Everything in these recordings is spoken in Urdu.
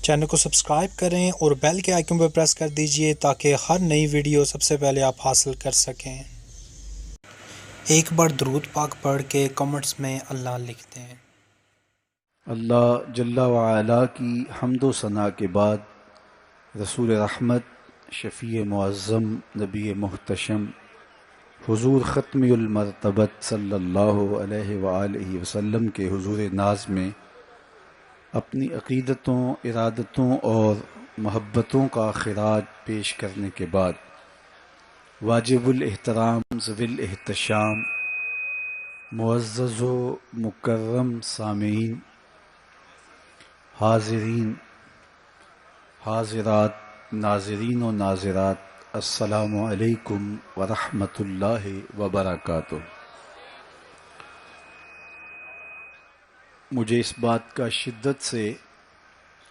چینل کو سبسکرائب کریں اور بیل کے آئیکن پر پریس کر دیجئے تاکہ ہر نئی ویڈیو سب سے پہلے آپ حاصل کر سکیں۔ ایک بار درود پاک پڑھ کے کمنٹس میں اللہ لکھتے ہیں۔ اللہ جل وعلا کی حمد و ثنا کے بعد رسول رحمت، شفیع معظم، نبی محتشم، حضور ختم المرتبت صلی اللہ علیہ وآلہ وسلم کے حضور ناز میں اپنی عقیدتوں، ارادتوں اور محبتوں کا خراج پیش کرنے کے بعد واجب الاحترام ذوی الاحتشام معزز و مکرم سامعین، حاضرین، حاضرات، ناظرین و ناظرات، السلام علیکم ورحمۃ اللہ وبرکاتہ۔ مجھے اس بات کا شدت سے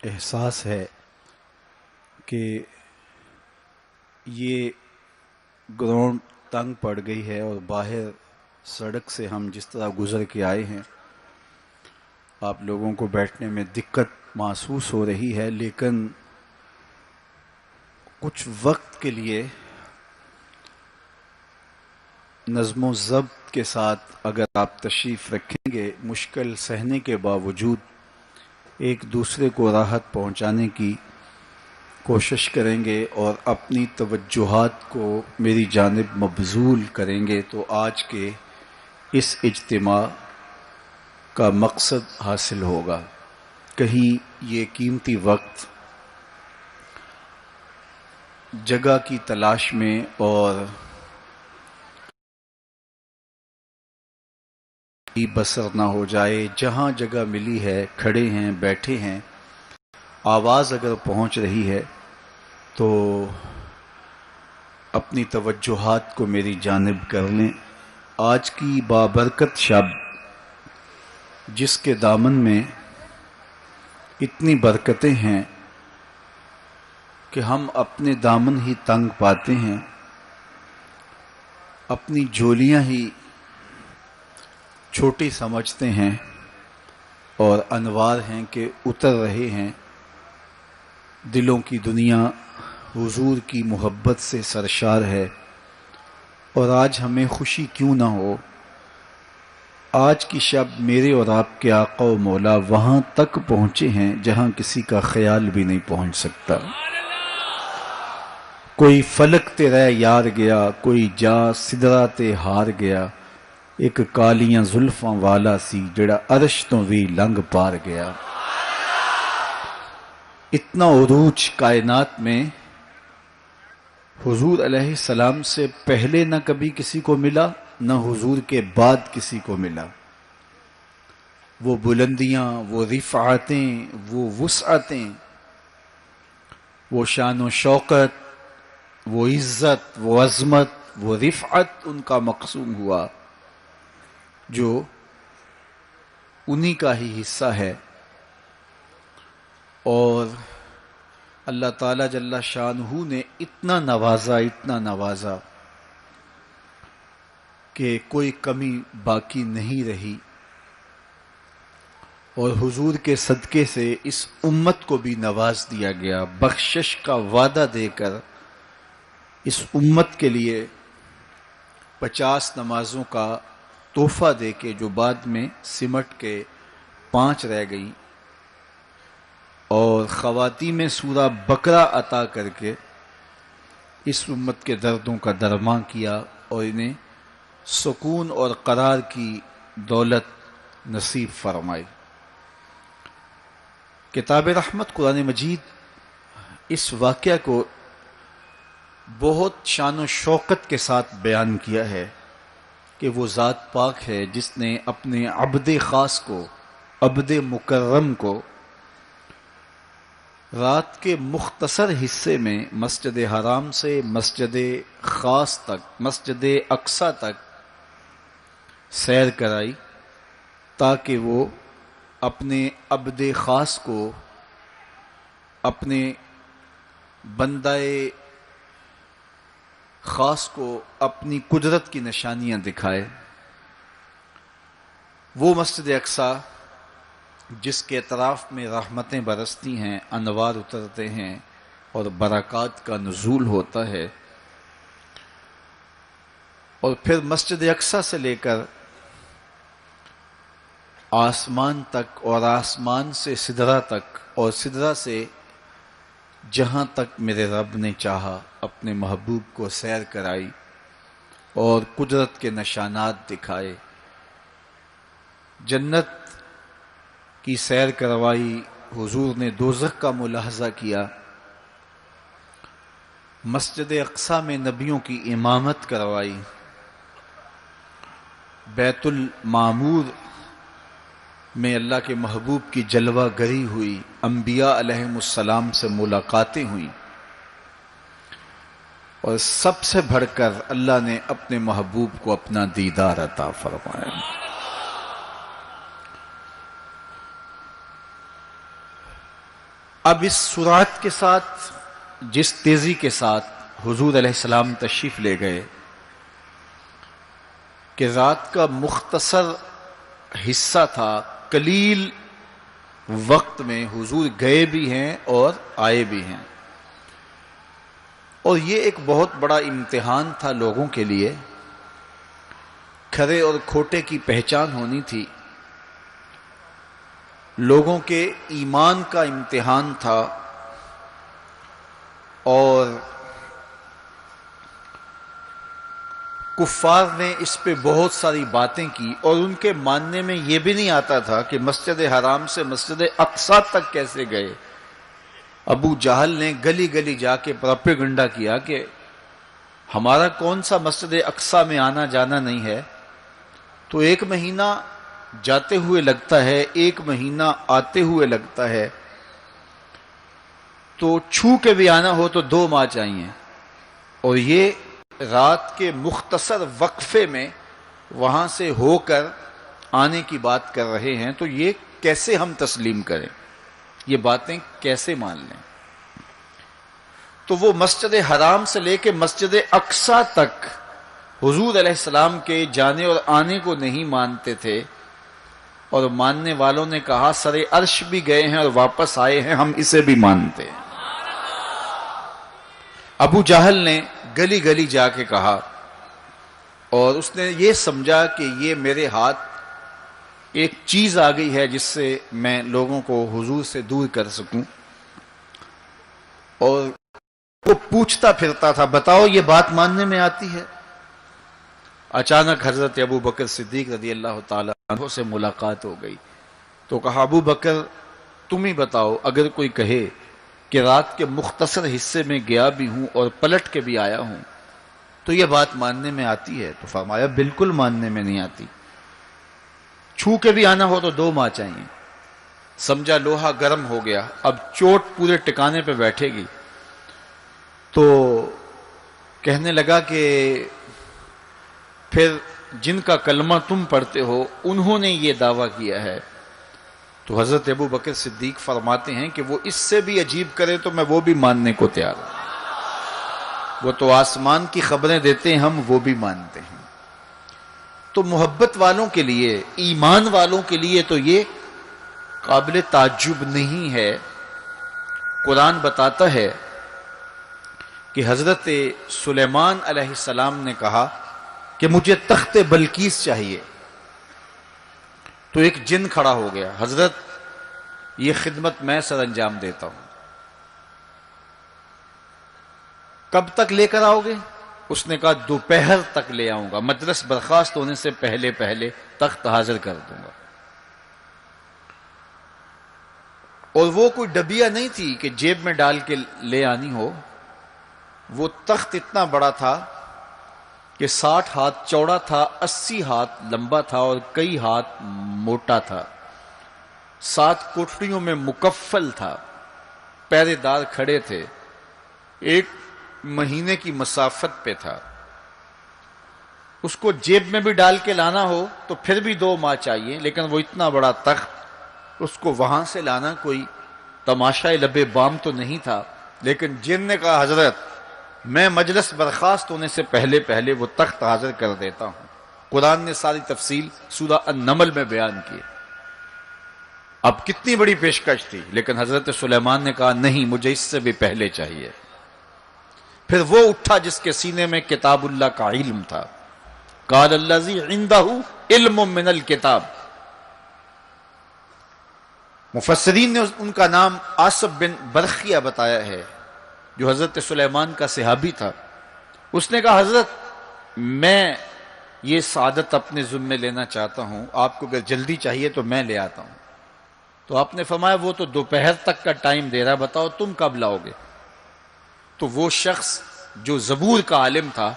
احساس ہے کہ یہ گراؤنڈ تنگ پڑ گئی ہے اور باہر سڑک سے ہم جس طرح گزر کے آئے ہیں آپ لوگوں کو بیٹھنے میں دقت محسوس ہو رہی ہے، لیکن کچھ وقت کے لیے نظم و ضبط کے ساتھ اگر آپ تشریف رکھیں گے، مشکل سہنے کے باوجود ایک دوسرے کو راحت پہنچانے کی کوشش کریں گے اور اپنی توجہات کو میری جانب مبذول کریں گے تو آج کے اس اجتماع کا مقصد حاصل ہوگا۔ کہیں یہ قیمتی وقت جگہ کی تلاش میں اور بسر نہ ہو جائے، جہاں جگہ ملی ہے کھڑے ہیں، بیٹھے ہیں، آواز اگر پہنچ رہی ہے تو اپنی توجہات کو میری جانب کر لیں۔ آج کی بابرکت شب جس کے دامن میں اتنی برکتیں ہیں کہ ہم اپنے دامن ہی تنگ پاتے ہیں، اپنی جولیاں ہی چھوٹی سمجھتے ہیں اور انوار ہیں کہ اتر رہے ہیں، دلوں کی دنیا حضور کی محبت سے سرشار ہے۔ اور آج ہمیں خوشی کیوں نہ ہو، آج کی شب میرے اور آپ کے آقا و مولا وہاں تک پہنچے ہیں جہاں کسی کا خیال بھی نہیں پہنچ سکتا۔ کوئی فلک تے رہ یار گیا، کوئی جا سدرا تے ہار گیا، ایک کالیاں زلفاں والا سی جڑا عرش تو بھی لنگ پار گیا۔ اتنا عروج کائنات میں حضور علیہ السلام سے پہلے نہ کبھی کسی کو ملا، نہ حضور کے بعد کسی کو ملا۔ وہ بلندیاں، وہ رفعتیں، وہ وسعتیں، وہ شان و شوکت، وہ عزت، وہ عظمت، وہ رفعت ان کا مقسوم ہوا جو انہی کا ہی حصہ ہے۔ اور اللہ تعالیٰ جل شانہ نے اتنا نوازا کہ کوئی کمی باقی نہیں رہی، اور حضور کے صدقے سے اس امت کو بھی نواز دیا گیا، بخشش کا وعدہ دے کر اس امت کے لیے 50 نمازوں کا تحفہ دے کے جو بعد میں سمٹ کے 5 رہ گئیں، اور خواتین میں سورہ بقرہ عطا کر کے اس امت کے دردوں کا درمان کیا اور انہیں سکون اور قرار کی دولت نصیب فرمائی۔ کتاب رحمت قرآن مجید اس واقعہ کو بہت شان و شوکت کے ساتھ بیان کیا ہے کہ وہ ذات پاک ہے جس نے اپنے عبد خاص کو، عبد مکرم کو رات کے مختصر حصے میں مسجد حرام سے مسجد خاص تک، مسجد اقصی تک سیر کرائی تاکہ وہ اپنے عبد خاص کو، اپنے بندہ خاص کو اپنی قدرت کی نشانیاں دکھائے۔ وہ مسجد اقصی جس کے اطراف میں رحمتیں برستی ہیں، انوار اترتے ہیں اور برکات کا نزول ہوتا ہے، اور پھر مسجد اقصی سے لے کر آسمان تک، اور آسمان سے سدرہ تک، اور سدرہ سے جہاں تک میرے رب نے چاہا اپنے محبوب کو سیر کرائی اور قدرت کے نشانات دکھائے، جنت کی سیر کروائی، حضور نے دوزخ کا ملاحظہ کیا، مسجد اقصی میں نبیوں کی امامت کروائی، بیت المعمور میں اللہ کے محبوب کی جلوہ گری ہوئی، انبیاء علیہم السلام سے ملاقاتیں ہوئیں، اور سب سے بڑھ کر اللہ نے اپنے محبوب کو اپنا دیدار عطا فرمایا۔ اب اس سرعت کے ساتھ، جس تیزی کے ساتھ حضور علیہ السلام تشریف لے گئے کہ رات کا مختصر حصہ تھا، قلیل وقت میں حضور گئے بھی ہیں اور آئے بھی ہیں، اور یہ ایک بہت بڑا امتحان تھا لوگوں کے لیے، کھرے اور کھوٹے کی پہچان ہونی تھی، لوگوں کے ایمان کا امتحان تھا، اور کفار نے اس پہ بہت ساری باتیں کی، اور ان کے ماننے میں یہ بھی نہیں آتا تھا کہ مسجد حرام سے مسجد اقصی تک کیسے گئے۔ ابو جہل نے گلی گلی جا کے پروپیگنڈا کیا کہ ہمارا کون سا مسجد اقصی میں آنا جانا نہیں ہے، تو 1 مہینہ جاتے ہوئے لگتا ہے، 1 مہینہ آتے ہوئے لگتا ہے، تو چھو کے بھی آنا ہو تو 2 ماہ چاہیے، اور یہ رات کے مختصر وقفے میں وہاں سے ہو کر آنے کی بات کر رہے ہیں، تو یہ کیسے ہم تسلیم کریں، یہ باتیں کیسے مان لیں؟ تو وہ مسجد حرام سے لے کے مسجد اقصی تک حضور علیہ السلام کے جانے اور آنے کو نہیں مانتے تھے، اور ماننے والوں نے کہا سر عرش بھی گئے ہیں اور واپس آئے ہیں، ہم اسے بھی مانتے ہیں۔ ابو جہل نے گلی گلی جا کے کہا، اور اس نے یہ سمجھا کہ یہ میرے ہاتھ ایک چیز آ گئی ہے جس سے میں لوگوں کو حضور سے دور کر سکوں، اور وہ پوچھتا پھرتا تھا بتاؤ یہ بات ماننے میں آتی ہے؟ اچانک حضرت ابو بکر صدیق رضی اللہ تعالیٰ عنہ سے ملاقات ہو گئی، تو کہا ابو بکر تم ہی بتاؤ، اگر کوئی کہے کہ رات کے مختصر حصے میں گیا بھی ہوں اور پلٹ کے بھی آیا ہوں تو یہ بات ماننے میں آتی ہے؟ تو فرمایا بالکل ماننے میں نہیں آتی، چھو کے بھی آنا ہو تو 2 ماہ چاہیے۔ سمجھا لوہا گرم ہو گیا، اب چوٹ پورے ٹکانے پہ بیٹھے گی، تو کہنے لگا کہ پھر جن کا کلمہ تم پڑھتے ہو انہوں نے یہ دعویٰ کیا ہے، تو حضرت ابو بکر صدیق فرماتے ہیں کہ وہ اس سے بھی عجیب کرے تو میں وہ بھی ماننے کو تیار ہوں، وہ تو آسمان کی خبریں دیتے ہیں، ہم وہ بھی مانتے ہیں۔ تو محبت والوں کے لیے، ایمان والوں کے لیے تو یہ قابل تعجب نہیں ہے۔ قرآن بتاتا ہے کہ حضرت سلیمان علیہ السلام نے کہا کہ مجھے تخت بلقیس چاہیے، تو ایک جن کھڑا ہو گیا، حضرت یہ خدمت میں سر انجام دیتا ہوں، کب تک لے کر آؤ گے؟ اس نے کہا دوپہر تک لے آؤں گا، مجلس برخاست ہونے سے پہلے پہلے تخت حاضر کر دوں گا۔ اور وہ کوئی ڈبیا نہیں تھی کہ جیب میں ڈال کے لے آنی ہو، وہ تخت اتنا بڑا تھا کہ 60 ہاتھ چوڑا تھا، 80 ہاتھ لمبا تھا اور کئی ہاتھ موٹا تھا، 7 کوٹڑیوں میں مکفل تھا، پہرے دار کھڑے تھے، 1 مہینے کی مسافت پہ تھا۔ اس کو جیب میں بھی ڈال کے لانا ہو تو پھر بھی 2 ماہ چاہیے، لیکن وہ اتنا بڑا تخت، اس کو وہاں سے لانا کوئی تماشائے لبے بام تو نہیں تھا۔ لیکن جن نے کہا حضرت میں مجلس برخاست ہونے سے پہلے پہلے وہ تخت حاضر کر دیتا ہوں۔ قرآن نے ساری تفصیل سورہ النمل میں بیان کی۔ اب کتنی بڑی پیشکش تھی، لیکن حضرت سلیمان نے کہا نہیں، مجھے اس سے بھی پہلے چاہیے۔ پھر وہ اٹھا جس کے سینے میں کتاب اللہ کا علم تھا۔ قال الذی عندہ علم من الکتاب۔ مفسرین نے ان کا نام آصب بن برخیہ بتایا ہے، جو حضرت سلیمان کا صحابی تھا۔ اس نے کہا حضرت میں یہ سعادت اپنے ذمے لینا چاہتا ہوں، آپ کو اگر جلدی چاہیے تو میں لے آتا ہوں۔ تو آپ نے فرمایا وہ تو دوپہر تک کا ٹائم دے رہا، بتاؤ تم کب لاؤ گے؟ تو وہ شخص جو زبور کا عالم تھا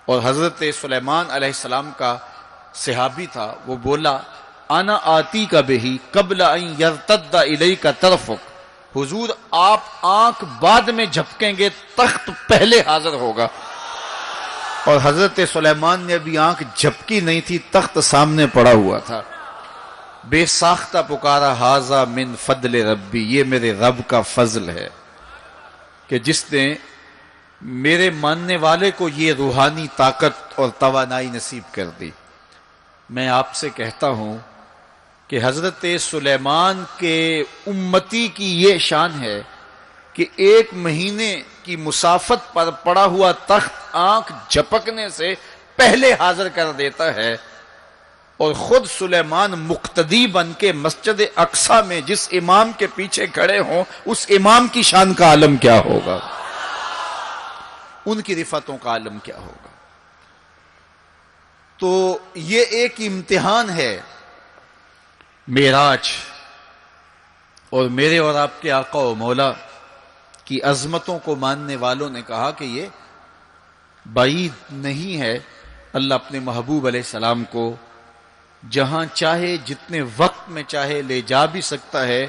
اور حضرت سلیمان علیہ السلام کا صحابی تھا، وہ بولا انا آتی کا بہی قبل ان یرتد الیک طرفک، حضور آپ آنکھ بعد میں جھپکیں گے، تخت پہلے حاضر ہوگا۔ اور حضرت سلیمان نے ابھی آنکھ جھپکی نہیں تھی، تخت سامنے پڑا ہوا تھا۔ بے ساختہ پکارا ھذا من فضل ربی، یہ میرے رب کا فضل ہے کہ جس نے میرے ماننے والے کو یہ روحانی طاقت اور توانائی نصیب کر دی۔ میں آپ سے کہتا ہوں کہ حضرت سلیمان کے امتی کی یہ شان ہے کہ 1 مہینے کی مسافت پر پڑا ہوا تخت آنکھ جھپکنے سے پہلے حاضر کر دیتا ہے، اور خود سلیمان مقتدی بن کے مسجد اقصی میں جس امام کے پیچھے کھڑے ہوں، اس امام کی شان کا عالم کیا ہوگا، ان کی رفعتوں کا عالم کیا ہوگا۔ تو یہ ایک امتحان ہے معراج، اور میرے اور آپ کے آقا و مولا کی عظمتوں کو ماننے والوں نے کہا کہ یہ بعید نہیں ہے، اللہ اپنے محبوب علیہ السلام کو جہاں چاہے جتنے وقت میں چاہے لے جا بھی سکتا ہے،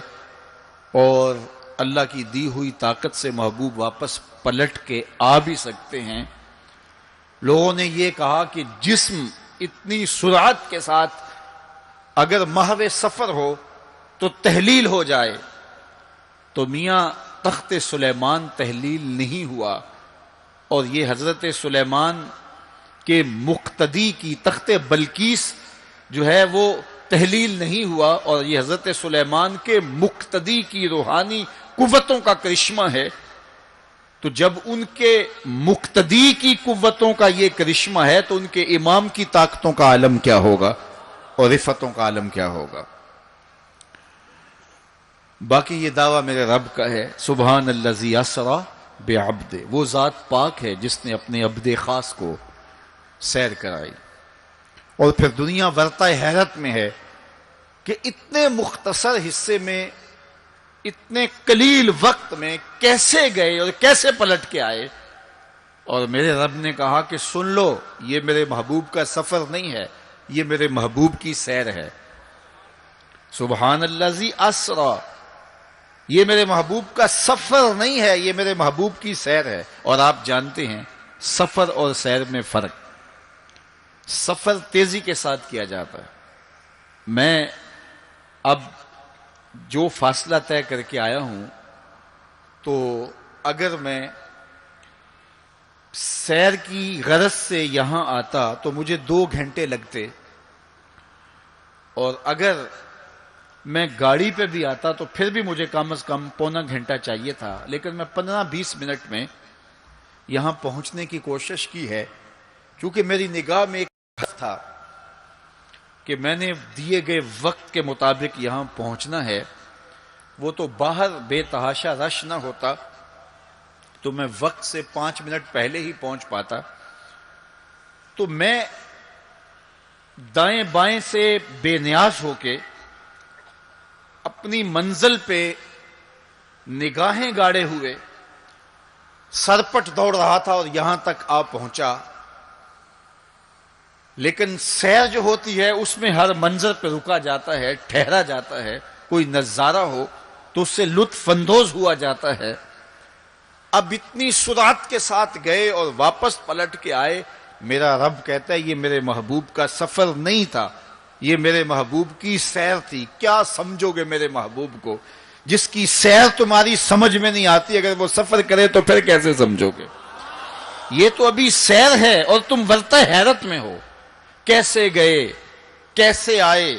اور اللہ کی دی ہوئی طاقت سے محبوب واپس پلٹ کے آ بھی سکتے ہیں۔ لوگوں نے یہ کہا کہ جسم اتنی سرعت کے ساتھ اگر محو سفر ہو تو تحلیل ہو جائے، تو میاں تخت سلیمان تحلیل نہیں ہوا، اور یہ حضرت سلیمان کے مقتدی کی تخت بلقیس جو ہے وہ تحلیل نہیں ہوا، اور یہ حضرت سلیمان کے مقتدی کی روحانی قوتوں کا کرشمہ ہے۔ تو جب ان کے مقتدی کی قوتوں کا یہ کرشمہ ہے تو ان کے امام کی طاقتوں کا عالم کیا ہوگا اور رفعتوں کا عالم کیا ہوگا۔ باقی یہ دعویٰ میرے رب کا ہے، سبحان الذی اسری بعبدہ، وہ ذات پاک ہے جس نے اپنے عبد خاص کو سیر کرائی۔ اور پھر دنیا ورطہ حیرت میں ہے کہ اتنے مختصر حصے میں، اتنے قلیل وقت میں کیسے گئے اور کیسے پلٹ کے آئے۔ اور میرے رب نے کہا کہ سن لو، یہ میرے محبوب کا سفر نہیں ہے، یہ میرے محبوب کی سیر ہے۔ سبحان الذی اسری، یہ میرے محبوب کا سفر نہیں ہے، یہ میرے محبوب کی سیر ہے۔ اور آپ جانتے ہیں سفر اور سیر میں فرق، سفر تیزی کے ساتھ کیا جاتا ہے۔ میں اب جو فاصلہ طے کر کے آیا ہوں، تو اگر میں سیر کی غرض سے یہاں آتا تو مجھے 2 گھنٹے لگتے، اور اگر میں گاڑی پہ بھی آتا تو پھر بھی مجھے کم از کم پونا گھنٹہ چاہیے تھا، لیکن میں 15-20 منٹ میں یہاں پہنچنے کی کوشش کی ہے، کیونکہ میری نگاہ میں ایک ہدف تھا کہ میں نے دیے گئے وقت کے مطابق یہاں پہنچنا ہے۔ وہ تو باہر بے تحاشا رش نہ ہوتا تو میں وقت سے 5 منٹ پہلے ہی پہنچ پاتا۔ تو میں دائیں بائیں سے بے نیاز ہو کے اپنی منزل پہ نگاہیں گاڑے ہوئے سرپٹ دوڑ رہا تھا اور یہاں تک آ پہنچا۔ لیکن سیر جو ہوتی ہے اس میں ہر منظر پہ رکا جاتا ہے، ٹھہرا جاتا ہے، کوئی نظارہ ہو تو اس سے لطف اندوز ہوا جاتا ہے۔ اب اتنی سرعت کے ساتھ گئے اور واپس پلٹ کے آئے، میرا رب کہتا ہے یہ میرے محبوب کا سفر نہیں تھا، یہ میرے محبوب کی سیر تھی۔ کیا سمجھو گے میرے محبوب کو؟ جس کی سیر تمہاری سمجھ میں نہیں آتی، اگر وہ سفر کرے تو پھر کیسے سمجھو گے؟ یہ تو ابھی سیر ہے اور تم ورطہ حیرت میں ہو، کیسے گئے، کیسے آئے۔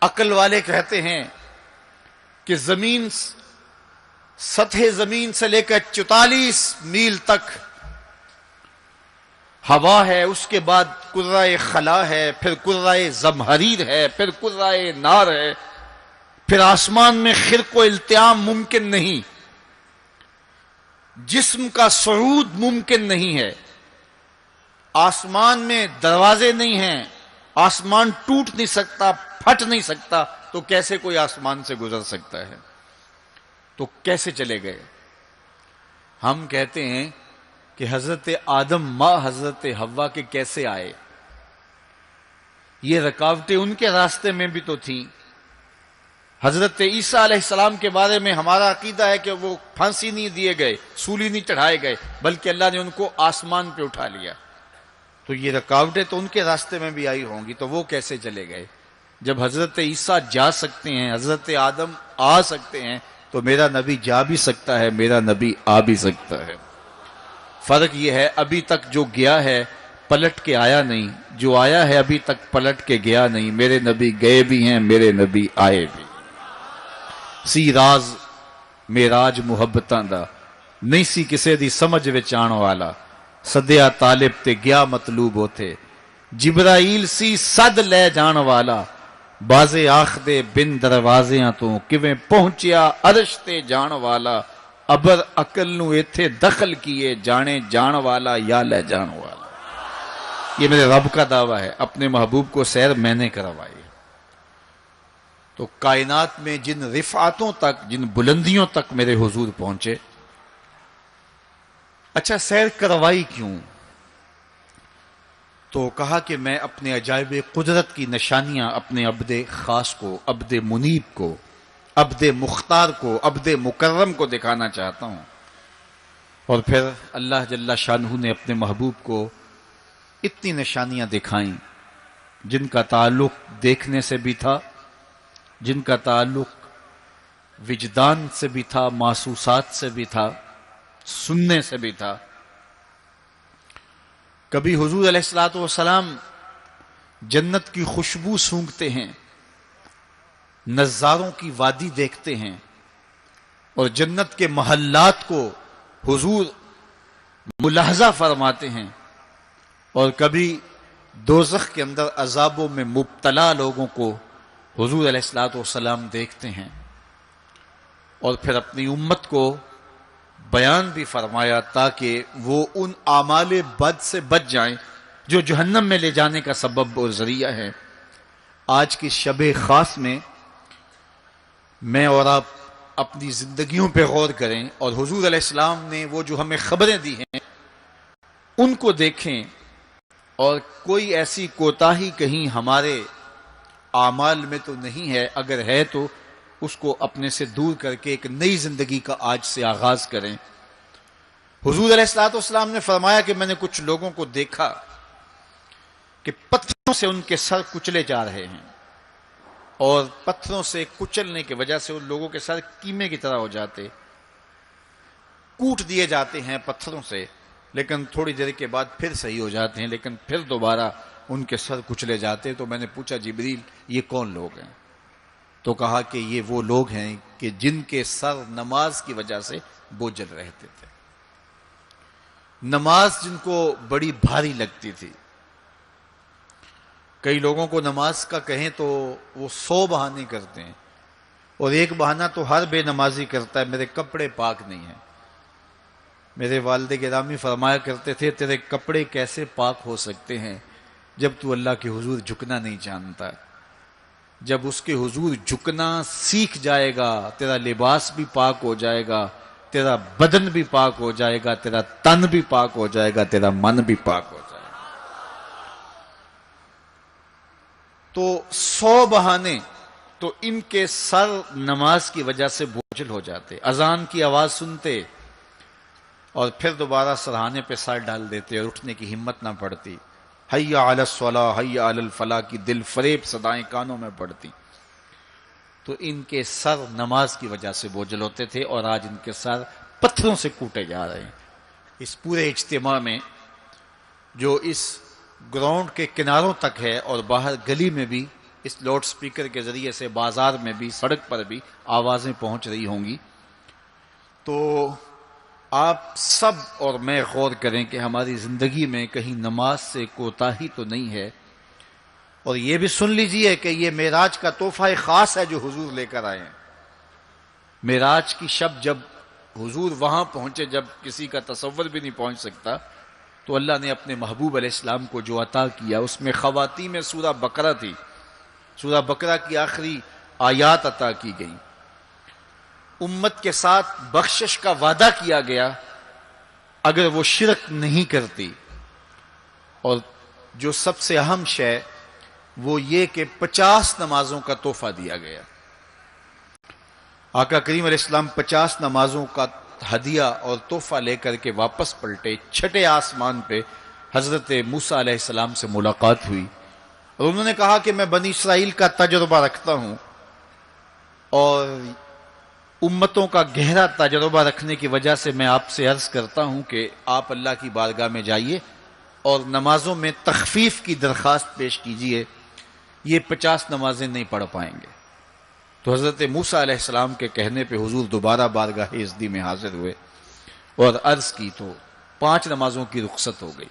عقل والے کہتے ہیں کہ زمین، سطح زمین سے لے کر 44 میل تک ہوا ہے، اس کے بعد کرۂ خلا ہے، پھر کرۂ زمہریر ہے، پھر کرۂ نار ہے، پھر آسمان میں خرق و التیام ممکن نہیں، جسم کا صعود ممکن نہیں ہے، آسمان میں دروازے نہیں ہیں، آسمان ٹوٹ نہیں سکتا، پھٹ نہیں سکتا، تو کیسے کوئی آسمان سے گزر سکتا ہے؟ تو کیسے چلے گئے؟ ہم کہتے ہیں کہ حضرت آدم ماں حضرت حوا کے کیسے آئے؟ یہ رکاوٹیں ان کے راستے میں بھی تو تھیں۔ حضرت عیسیٰ علیہ السلام کے بارے میں ہمارا عقیدہ ہے کہ وہ پھانسی نہیں دیے گئے، سولی نہیں چڑھائے گئے، بلکہ اللہ نے ان کو آسمان پہ اٹھا لیا۔ تو یہ رکاوٹیں تو ان کے راستے میں بھی آئی ہوں گی، تو وہ کیسے چلے گئے؟ جب حضرت عیسیٰ جا سکتے ہیں، حضرت آدم آ سکتے ہیں، تو میرا نبی جا بھی سکتا ہے، میرا نبی آ بھی سکتا ہے۔ فرق یہ ہے ابھی تک جو گیا ہے پلٹ کے آیا نہیں، جو آیا ہے ابھی تک پلٹ کے گیا نہیں۔ میرے نبی گئے بھی ہیں، میرے نبی آئے بھی۔ سی راز میراج محبتاں دا نہیں سی کسے دی سمجھ وچ آن والا، سدیا طالب تے گیا مطلوب ہوتے، جبرائیل سی صد لے جان والا، بازے آخ دے بن دروازیاں تو کیویں پہنچیا عرش تے جان والا، ابر عقل نو ایتھے دخل کیے، جانے جان والا یا لے جان والا۔ یہ میرے رب کا دعویٰ ہے، اپنے محبوب کو سیر میں نے کروائی۔ تو کائنات میں جن رفعتوں تک، جن بلندیوں تک میرے حضور پہنچے، اچھا سیر کروائی کیوں؟ تو کہا کہ میں اپنے عجائب قدرت کی نشانیاں اپنے عبد خاص کو، عبد منیب کو، عبد مختار کو، عبد مکرم کو دکھانا چاہتا ہوں۔ اور پھر اللہ جل شانہ نے اپنے محبوب کو اتنی نشانیاں دکھائیں جن کا تعلق دیکھنے سے بھی تھا، جن کا تعلق وجدان سے بھی تھا، محسوسات سے بھی تھا، سننے سے بھی تھا۔ کبھی حضور علیہ الصلوۃ والسلام جنت کی خوشبو سونگھتے ہیں، نظاروں کی وادی دیکھتے ہیں، اور جنت کے محلات کو حضور ملاحظہ فرماتے ہیں، اور کبھی دوزخ کے اندر عذابوں میں مبتلا لوگوں کو حضور علیہ الصلوۃ والسلام دیکھتے ہیں، اور پھر اپنی امت کو بیان بھی فرمایا تاکہ وہ ان اعمال بد سے بچ جائیں جو جہنم میں لے جانے کا سبب اور ذریعہ ہے۔ آج کی شب خاص میں میں اور آپ اپنی زندگیوں پہ غور کریں، اور حضور علیہ السلام نے وہ جو ہمیں خبریں دی ہیں ان کو دیکھیں، اور کوئی ایسی کوتاہی کہیں ہمارے اعمال میں تو نہیں ہے، اگر ہے تو اس کو اپنے سے دور کر کے ایک نئی زندگی کا آج سے آغاز کریں۔ حضور علیہ الصلوۃ والسلام نے فرمایا کہ میں نے کچھ لوگوں کو دیکھا کہ پتھروں سے ان کے سر کچلے جا رہے ہیں، اور پتھروں سے کچلنے کی وجہ سے ان لوگوں کے سر کیمے کی طرح ہو جاتے، کوٹ دیے جاتے ہیں پتھروں سے، لیکن تھوڑی دیر کے بعد پھر صحیح ہو جاتے ہیں، لیکن پھر دوبارہ ان کے سر کچلے جاتے۔ تو میں نے پوچھا جبریل یہ کون لوگ ہیں؟ تو کہا کہ یہ وہ لوگ ہیں کہ جن کے سر نماز کی وجہ سے بوجھل رہتے تھے، نماز جن کو بڑی بھاری لگتی تھی۔ کئی لوگوں کو نماز کا کہیں تو وہ 100 بہانے کرتے ہیں، اور ایک بہانہ تو ہر بے نمازی کرتا ہے، میرے کپڑے پاک نہیں ہیں۔ میرے والد گرامی فرمایا کرتے تھے تیرے کپڑے کیسے پاک ہو سکتے ہیں جب تو اللہ کے حضور جھکنا نہیں جانتا؟ جب اس کے حضور جھکنا سیکھ جائے گا تیرا لباس بھی پاک ہو جائے گا، تیرا بدن بھی پاک ہو جائے گا، تیرا تن بھی پاک ہو جائے گا، تیرا من بھی پاک ہو جائے گا۔ تو 100 بہانے، تو ان کے سر نماز کی وجہ سے بوجھل ہو جاتے، اذان کی آواز سنتے اور پھر دوبارہ سرہانے پہ سر ڈال دیتے اور اٹھنے کی ہمت نہ پڑتی۔ حی علی الصلاۃ حی علی الفلاح کی دل فریب صدائیں کانوں میں پڑتی۔ تو ان کے سر نماز کی وجہ سے بوجھل ہوتے تھے، اور آج ان کے سر پتھروں سے کوٹے جا رہے ہیں۔ اس پورے اجتماع میں جو اس گراؤنڈ کے کناروں تک ہے اور باہر گلی میں بھی اس لاؤڈ سپیکر کے ذریعے سے بازار میں بھی سڑک پر بھی آوازیں پہنچ رہی ہوں گی، تو آپ سب اور میں غور کریں کہ ہماری زندگی میں کہیں نماز سے کوتاہی تو نہیں ہے، اور یہ بھی سن لیجئے کہ یہ معراج کا تحفہ خاص ہے جو حضور لے کر آئے ہیں۔ معراج کی شب جب حضور وہاں پہنچے، جب کسی کا تصور بھی نہیں پہنچ سکتا، تو اللہ نے اپنے محبوب علیہ السلام کو جو عطا کیا اس میں خواتین میں سورہ بقرہ تھی، سورہ بقرہ کی آخری آیات عطا کی گئی، امت کے ساتھ بخشش کا وعدہ کیا گیا اگر وہ شرک نہیں کرتی، اور جو سب سے اہم شے وہ یہ کہ 50 نمازوں کا تحفہ دیا گیا۔ آقا کریم علیہ السلام 50 نمازوں کا ہدیہ اور تحفہ لے کر کے واپس پلٹے، چھٹے آسمان پہ حضرت موسیٰ علیہ السلام سے ملاقات ہوئی، اور انہوں نے کہا کہ میں بنی اسرائیل کا تجربہ رکھتا ہوں، اور امتوں کا گہرا تجربہ رکھنے کی وجہ سے میں آپ سے عرض کرتا ہوں کہ آپ اللہ کی بارگاہ میں جائیے اور نمازوں میں تخفیف کی درخواست پیش کیجئے، یہ 50 نمازیں نہیں پڑھ پائیں گے۔ تو حضرت موسیٰ علیہ السلام کے کہنے پہ حضور دوبارہ بارگاہ عزدی میں حاضر ہوئے اور عرض کی، تو 5 نمازوں کی رخصت ہو گئی،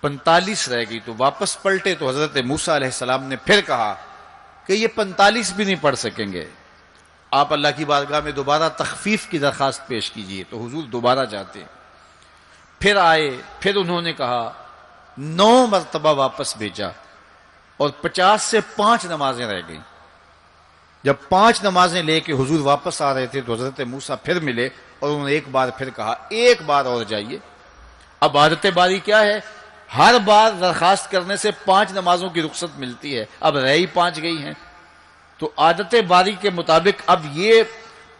45 رہ گئی، تو واپس پلٹے تو حضرت موسیٰ علیہ السلام نے پھر کہا کہ یہ 45 بھی نہیں پڑھ سکیں گے، آپ اللہ کی بارگاہ میں دوبارہ تخفیف کی درخواست پیش کیجئے۔ تو حضور دوبارہ جاتے ہیں، پھر آئے، پھر انہوں نے کہا، 9 مرتبہ واپس بھیجا، اور 50 سے 5 نمازیں رہ گئیں۔ جب 5 نمازیں لے کے حضور واپس آ رہے تھے تو حضرت موسیٰ پھر ملے، اور انہوں نے ایک بار پھر کہا، ایک بار اور جائیے۔ اب عادت باری کیا ہے، ہر بار درخواست کرنے سے 5 نمازوں کی رخصت ملتی ہے، اب رہ ہی 5 گئی ہیں، تو عادت باری کے مطابق اب یہ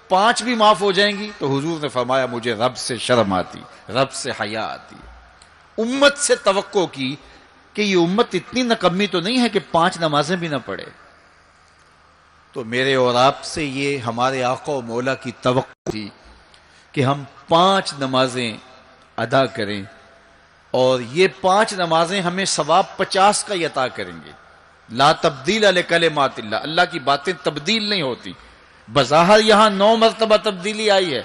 5 بھی معاف ہو جائیں گی۔ تو حضور نے فرمایا، مجھے رب سے شرم آتی، رب سے حیا آتی ہے۔ امت سے توقع کی کہ یہ امت اتنی نکمی تو نہیں ہے کہ 5 نمازیں بھی نہ پڑھے۔ تو میرے اور آپ سے یہ ہمارے آقا و مولا کی توقع تھی کہ ہم 5 نمازیں ادا کریں، اور یہ 5 نمازیں ہمیں ثواب 50 کا ہی عطا کریں گے۔ لا تبدیل لکلمات اللہ، اللہ کی باتیں تبدیل نہیں ہوتی۔ بظاہر یہاں 9 مرتبہ تبدیلی آئی ہے،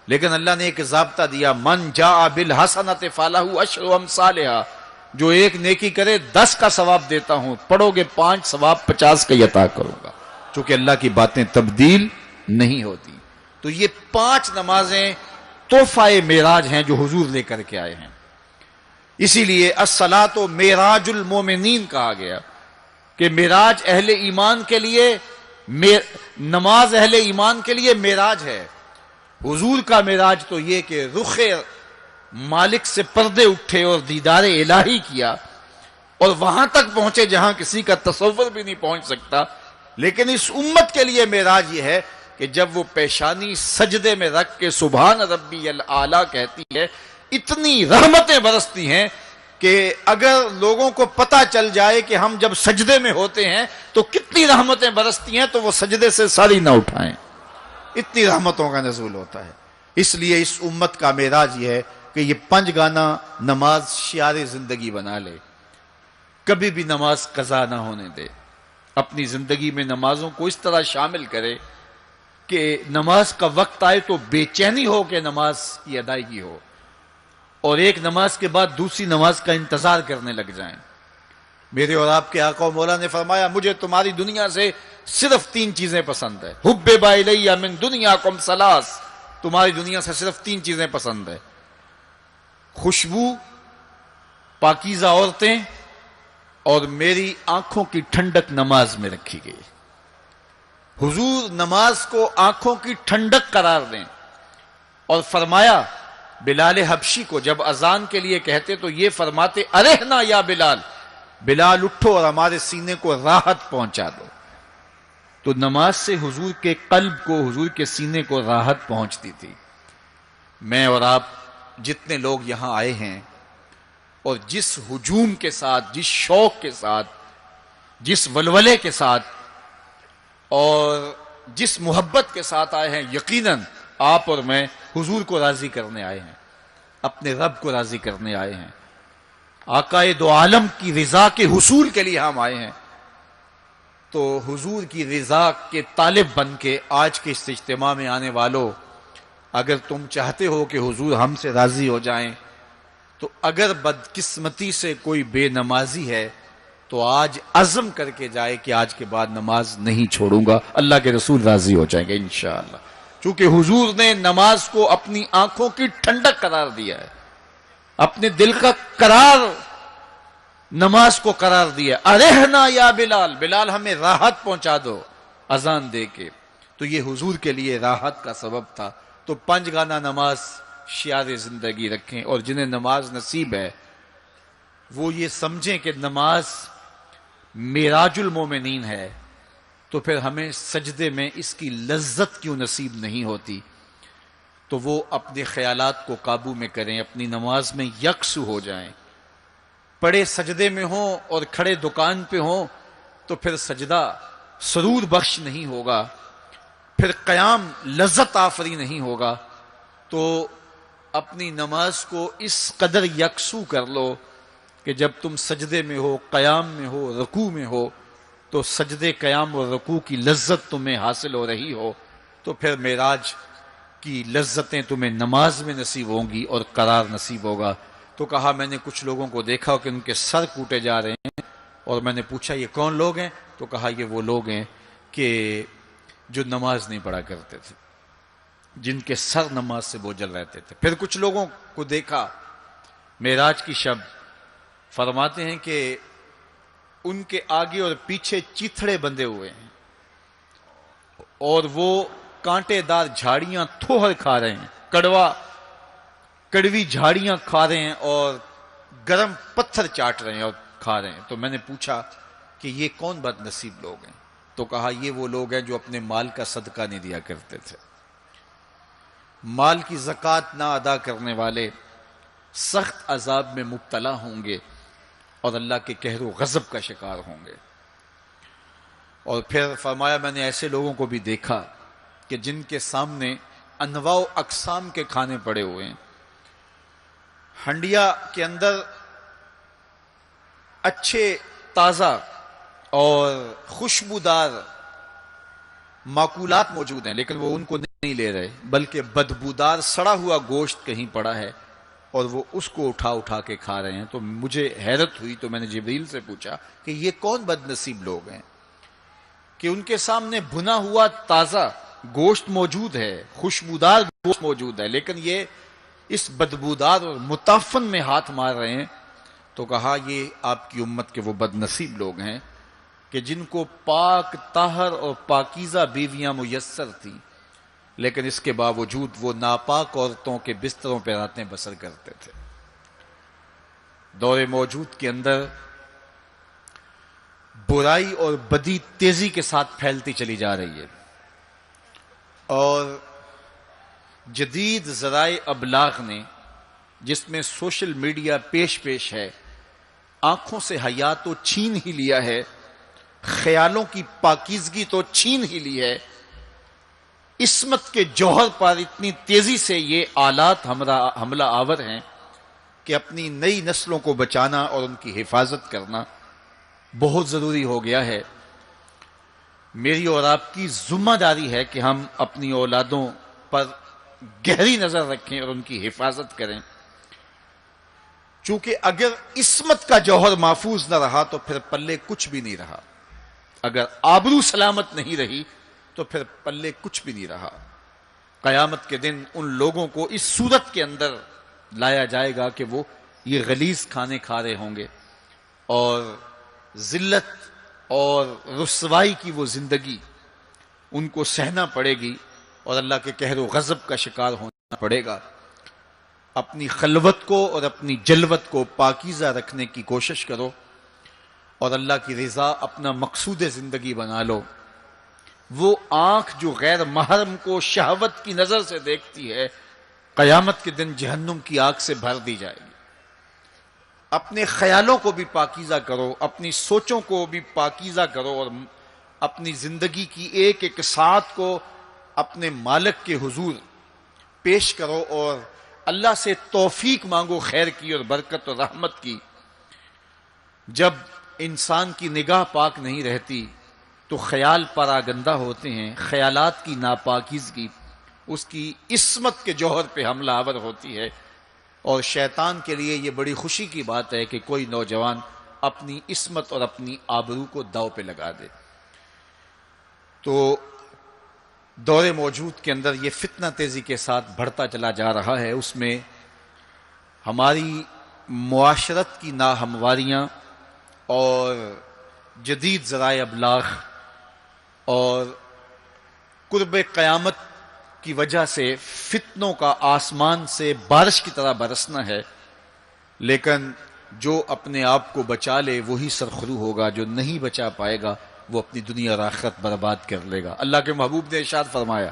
لیکن اللہ نے ایک ضابطہ دیا، من جاء بالحسنۃ فلہ عشر امثالھا، جو ایک نیکی کرے 10 کا ثواب دیتا ہوں، پڑھو گے 5 ثواب 50 کا ہی عطا کروں گا، چونکہ اللہ کی باتیں تبدیل نہیں ہوتی۔ تو یہ 5 نمازیں تحفہ معراج ہیں جو حضور لے کر کے آئے ہیں، اسی لیے الصلاۃ معراج المومنین کہا گیا کہ معراج اہل ایمان کے لیے، نماز اہل ایمان کے لیے معراج ہے۔ حضور کا معراج تو یہ کہ رخ مالک سے پردے اٹھے اور دیدار الہی کیا، اور وہاں تک پہنچے جہاں کسی کا تصور بھی نہیں پہنچ سکتا۔ لیکن اس امت کے لیے معراج یہ ہے کہ جب وہ پیشانی سجدے میں رکھ کے سبحان ربی الاعلیٰ کہتی ہے، اتنی رحمتیں برستی ہیں کہ اگر لوگوں کو پتہ چل جائے کہ ہم جب سجدے میں ہوتے ہیں تو کتنی رحمتیں برستی ہیں، تو وہ سجدے سے ساری نہ اٹھائیں، اتنی رحمتوں کا نزول ہوتا ہے۔ اس لیے اس امت کا معراج یہ ہے کہ یہ 5 گانا نماز شعار زندگی بنا لے، کبھی بھی نماز قضا نہ ہونے دے، اپنی زندگی میں نمازوں کو اس طرح شامل کرے کہ نماز کا وقت آئے تو بے چینی ہو کہ نماز کی ادائیگی ہو، اور ایک نماز کے بعد دوسری نماز کا انتظار کرنے لگ جائیں۔ میرے اور آپ کے آقا و مولا نے فرمایا، مجھے تمہاری دنیا سے صرف 3 چیزیں پسند ہے، حبب الی من دنیاکم ثلاث، تمہاری دنیا سے صرف 3 چیزیں پسند ہے، خوشبو، پاکیزہ عورتیں، اور میری آنکھوں کی ٹھنڈک نماز میں رکھی گئی۔ حضور نماز کو آنکھوں کی ٹھنڈک قرار دیں، اور فرمایا بلال حبشی کو جب اذان کے لیے کہتے تو یہ فرماتے، ارحنا یا بلال، بلال اٹھو اور ہمارے سینے کو راحت پہنچا دو۔ تو نماز سے حضور کے قلب کو، حضور کے سینے کو راحت پہنچتی تھی۔ میں اور آپ جتنے لوگ یہاں آئے ہیں، اور جس ہجوم کے ساتھ، جس شوق کے ساتھ، جس ولولے کے ساتھ اور جس محبت کے ساتھ آئے ہیں، یقیناً آپ اور میں حضور کو راضی کرنے آئے ہیں، اپنے رب کو راضی کرنے آئے ہیں، آقا دو عالم کی رضا کے حصول کے لیے ہم آئے ہیں۔ تو حضور کی رضا کے طالب بن کے آج کے اس اجتماع میں آنے والوں، اگر تم چاہتے ہو کہ حضور ہم سے راضی ہو جائیں، تو اگر بدقسمتی سے کوئی بے نمازی ہے تو آج عزم کر کے جائے کہ آج کے بعد نماز نہیں چھوڑوں گا، اللہ کے رسول راضی ہو جائیں گے انشاءاللہ۔ چونکہ حضور نے نماز کو اپنی آنکھوں کی ٹھنڈک قرار دیا ہے، اپنے دل کا قرار نماز کو قرار دیا۔ ارحنا یا بلال، بلال ہمیں راحت پہنچا دو اذان دے کے، تو یہ حضور کے لیے راحت کا سبب تھا۔ تو 5 گانا نماز شعار زندگی رکھیں، اور جنہیں نماز نصیب ہے وہ یہ سمجھیں کہ نماز معراج المومنین ہے، تو پھر ہمیں سجدے میں اس کی لذت کیوں نصیب نہیں ہوتی؟ تو وہ اپنے خیالات کو قابو میں کریں، اپنی نماز میں یکسو ہو جائیں۔ پڑے سجدے میں ہوں اور کھڑے دکان پہ ہوں تو پھر سجدہ سرور بخش نہیں ہوگا، پھر قیام لذت آفری نہیں ہوگا۔ تو اپنی نماز کو اس قدر یکسو کر لو کہ جب تم سجدے میں ہو، قیام میں ہو، رکوع میں ہو، تو سجدے، قیام اور رکوع کی لذت تمہیں حاصل ہو رہی ہو، تو پھر معراج کی لذتیں تمہیں نماز میں نصیب ہوں گی اور قرار نصیب ہوگا۔ تو کہا میں نے کچھ لوگوں کو دیکھا کہ ان کے سر کوٹے جا رہے ہیں، اور میں نے پوچھا یہ کون لوگ ہیں؟ تو کہا یہ وہ لوگ ہیں کہ جو نماز نہیں پڑھا کرتے تھے، جن کے سر نماز سے بوجھل رہتے تھے۔ پھر کچھ لوگوں کو دیکھا معراج کی شب، فرماتے ہیں کہ ان کے آگے اور پیچھے چیتھڑے بندھے ہوئے ہیں، اور وہ کانٹے دار جھاڑیاں تھوہر کھا رہے ہیں، کڑوی جھاڑیاں کھا رہے ہیں، اور گرم پتھر چاٹ رہے ہیں اور کھا رہے ہیں۔ تو میں نے پوچھا کہ یہ کون بد نصیب لوگ ہیں؟ تو کہا یہ وہ لوگ ہیں جو اپنے مال کا صدقہ نہیں دیا کرتے تھے۔ مال کی زکوٰۃ نہ ادا کرنے والے سخت عذاب میں مبتلا ہوں گے اور اللہ کے قہر و غضب کا شکار ہوں گے۔ اور پھر فرمایا میں نے ایسے لوگوں کو بھی دیکھا کہ جن کے سامنے انواع و اقسام کے کھانے پڑے ہوئے ہیں، ہنڈیا کے اندر اچھے تازہ اور خوشبودار ماکولات موجود ہیں، لیکن وہ ان کو نہیں لے رہے، بلکہ بدبودار سڑا ہوا گوشت کہیں پڑا ہے اور وہ اس کو اٹھا کے کھا رہے ہیں۔ تو مجھے حیرت ہوئی، تو میں نے جبریل سے پوچھا کہ یہ کون بد نصیب لوگ ہیں کہ ان کے سامنے بھنا ہوا تازہ گوشت موجود ہے، خوشبودار گوشت موجود ہے، لیکن یہ اس بدبودار اور متعفن میں ہاتھ مار رہے ہیں۔ تو کہا یہ آپ کی امت کے وہ بد نصیب لوگ ہیں کہ جن کو پاک طاہر اور پاکیزہ بیویاں میسر تھیں، لیکن اس کے باوجود وہ ناپاک عورتوں کے بستروں پہ راتیں بسر کرتے تھے۔ دور موجود کے اندر برائی اور بدی تیزی کے ساتھ پھیلتی چلی جا رہی ہے، اور جدید ذرائع ابلاغ نے، جس میں سوشل میڈیا پیش ہے، آنکھوں سے حیا تو چھین ہی لیا ہے، خیالوں کی پاکیزگی تو چھین ہی لی ہے، عصمت کے جوہر پر اتنی تیزی سے یہ آلات حملہ آور ہیں کہ اپنی نئی نسلوں کو بچانا اور ان کی حفاظت کرنا بہت ضروری ہو گیا ہے۔ میری اور آپ کی ذمہ داری ہے کہ ہم اپنی اولادوں پر گہری نظر رکھیں اور ان کی حفاظت کریں، چونکہ اگر عصمت کا جوہر محفوظ نہ رہا تو پھر پلے کچھ بھی نہیں رہا، اگر آبرو سلامت نہیں رہی تو پھر پلے کچھ بھی نہیں رہا۔ قیامت کے دن ان لوگوں کو اس صورت کے اندر لایا جائے گا کہ وہ یہ غلیظ کھانے کھا رہے ہوں گے، اور ذلت اور رسوائی کی وہ زندگی ان کو سہنا پڑے گی، اور اللہ کے قہر و غضب کا شکار ہونا پڑے گا۔ اپنی خلوت کو اور اپنی جلوت کو پاکیزہ رکھنے کی کوشش کرو، اور اللہ کی رضا اپنا مقصود زندگی بنا لو۔ وہ آنکھ جو غیر محرم کو شہوت کی نظر سے دیکھتی ہے، قیامت کے دن جہنم کی آگ سے بھر دی جائے گی۔ اپنے خیالوں کو بھی پاکیزہ کرو، اپنی سوچوں کو بھی پاکیزہ کرو، اور اپنی زندگی کی ایک ایک ساعت کو اپنے مالک کے حضور پیش کرو، اور اللہ سے توفیق مانگو خیر کی اور برکت اور رحمت کی۔ جب انسان کی نگاہ پاک نہیں رہتی تو خیال پراگندہ ہوتے ہیں، خیالات کی ناپاکیزگی اس کی عصمت کے جوہر پہ حملہ آور ہوتی ہے، اور شیطان کے لیے یہ بڑی خوشی کی بات ہے کہ کوئی نوجوان اپنی عصمت اور اپنی آبرو کو داؤ پہ لگا دے۔ تو دور موجود کے اندر یہ فتنہ تیزی کے ساتھ بڑھتا چلا جا رہا ہے، اس میں ہماری معاشرت کی ناہمواریاں اور جدید ذرائع ابلاغ اور قرب قیامت کی وجہ سے فتنوں کا آسمان سے بارش کی طرح برسنا ہے، لیکن جو اپنے آپ کو بچا لے وہی سرخرو ہوگا، جو نہیں بچا پائے گا وہ اپنی دنیا اور آخرت برباد کر لے گا۔ اللہ کے محبوب نے ارشاد فرمایا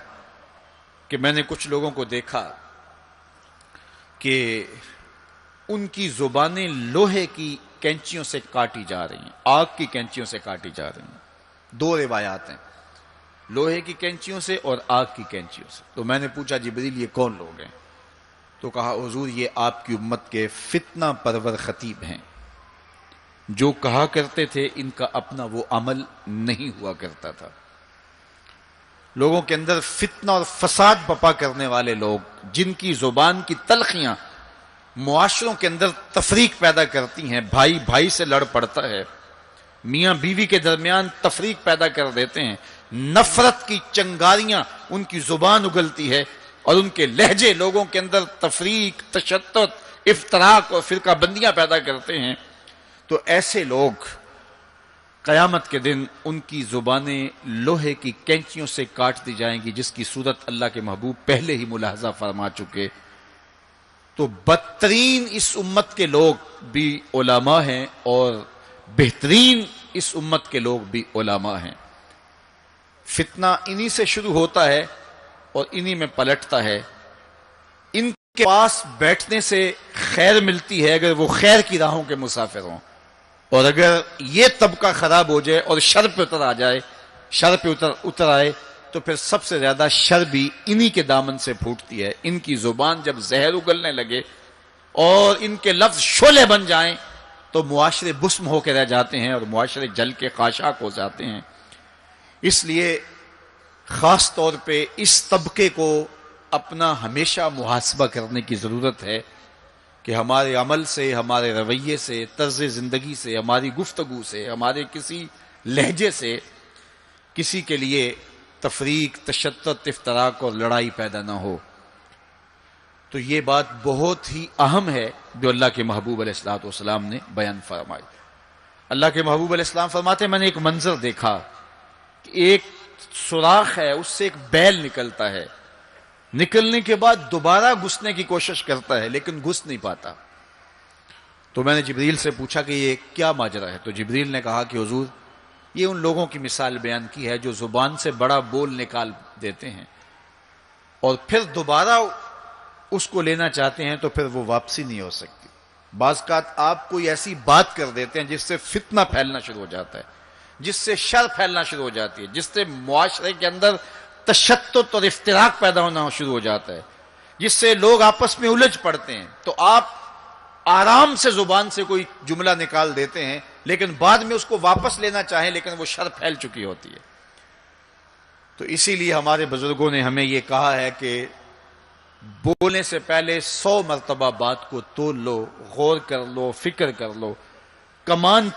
کہ میں نے کچھ لوگوں کو دیکھا کہ ان کی زبانیں لوہے کی کینچیوں سے کاٹی جا رہی ہیں، آگ کی کینچیوں سے کاٹی جا رہی ہیں۔ دو روایات ہیں، لوہے کی کینچیوں سے اور آگ کی کینچیوں سے۔ تو میں نے پوچھا جبریل یہ کون لوگ ہیں؟ تو کہا حضور یہ آپ کی امت کے فتنہ پرور خطیب ہیں، جو کہا کرتے تھے ان کا اپنا وہ عمل نہیں ہوا کرتا تھا۔ لوگوں کے اندر فتنہ اور فساد بپا کرنے والے لوگ، جن کی زبان کی تلخیاں معاشروں کے اندر تفریق پیدا کرتی ہیں، بھائی بھائی سے لڑ پڑتا ہے، میاں بیوی کے درمیان تفریق پیدا کر دیتے ہیں، نفرت کی چنگاریاں ان کی زبان اگلتی ہے، اور ان کے لہجے لوگوں کے اندر تفریق، تشدد، افتراق اور فرقہ بندیاں پیدا کرتے ہیں۔ تو ایسے لوگ قیامت کے دن ان کی زبانیں لوہے کی کینچیوں سے کاٹ دی جائیں گی، جس کی صورت اللہ کے محبوب پہلے ہی ملاحظہ فرما چکے۔ تو بدترین اس امت کے لوگ بھی علماء ہیں، اور بہترین اس امت کے لوگ بھی علماء ہیں۔ فتنہ انہی سے شروع ہوتا ہے اور انہی میں پلٹتا ہے۔ ان کے پاس بیٹھنے سے خیر ملتی ہے اگر وہ خیر کی راہوں کے مسافر ہوں، اور اگر یہ طبقہ خراب ہو جائے اور شر پہ اتر آ جائے، شر پہ اتر آئے، تو پھر سب سے زیادہ شر بھی انہی کے دامن سے پھوٹتی ہے۔ ان کی زبان جب زہر اگلنے لگے اور ان کے لفظ شعلے بن جائیں تو معاشرے بسم ہو کے رہ جاتے ہیں اور معاشرے جل کے خاشاک ہو جاتے ہیں۔ اس لیے خاص طور پہ اس طبقے کو اپنا ہمیشہ محاسبہ کرنے کی ضرورت ہے کہ ہمارے عمل سے، ہمارے رویے سے، طرز زندگی سے، ہماری گفتگو سے، ہمارے کسی لہجے سے کسی کے لیے تفریق، تشدد، افتراق اور لڑائی پیدا نہ ہو۔ تو یہ بات بہت ہی اہم ہے جو اللہ کے محبوب علیہ الصلوۃ والسلام نے بیان فرمائی۔ اللہ کے محبوب علیہ السلام فرماتے ہیں میں نے ایک منظر دیکھا کہ ایک سوراخ ہے، اس سے ایک بیل نکلتا ہے، نکلنے کے بعد دوبارہ گھسنے کی کوشش کرتا ہے لیکن گھس نہیں پاتا۔ تو میں نے جبریل سے پوچھا کہ یہ کیا ماجرا ہے؟ تو جبریل نے کہا کہ حضور یہ ان لوگوں کی مثال بیان کی ہے جو زبان سے بڑا بول نکال دیتے ہیں اور پھر دوبارہ اس کو لینا چاہتے ہیں تو پھر وہ واپسی نہیں ہو سکتی۔ بعض اوقات آپ کوئی ایسی بات کر دیتے ہیں جس سے فتنہ پھیلنا شروع ہو جاتا ہے، جس سے شر پھیلنا شروع ہو جاتی ہے، جس سے معاشرے کے اندر تشدد اور افتراق پیدا ہونا شروع ہو جاتا ہے، جس سے لوگ آپس میں الجھ پڑتے ہیں۔ تو آپ آرام سے زبان سے کوئی جملہ نکال دیتے ہیں لیکن بعد میں اس کو واپس لینا چاہیں لیکن وہ شر پھیل چکی ہوتی ہے۔ تو اسی لیے ہمارے بزرگوں نے ہمیں یہ کہا ہے کہ بولنے سے پہلے 100 مرتبہ بات کو تول لو، غور کر لو، فکر کر لو۔ کمان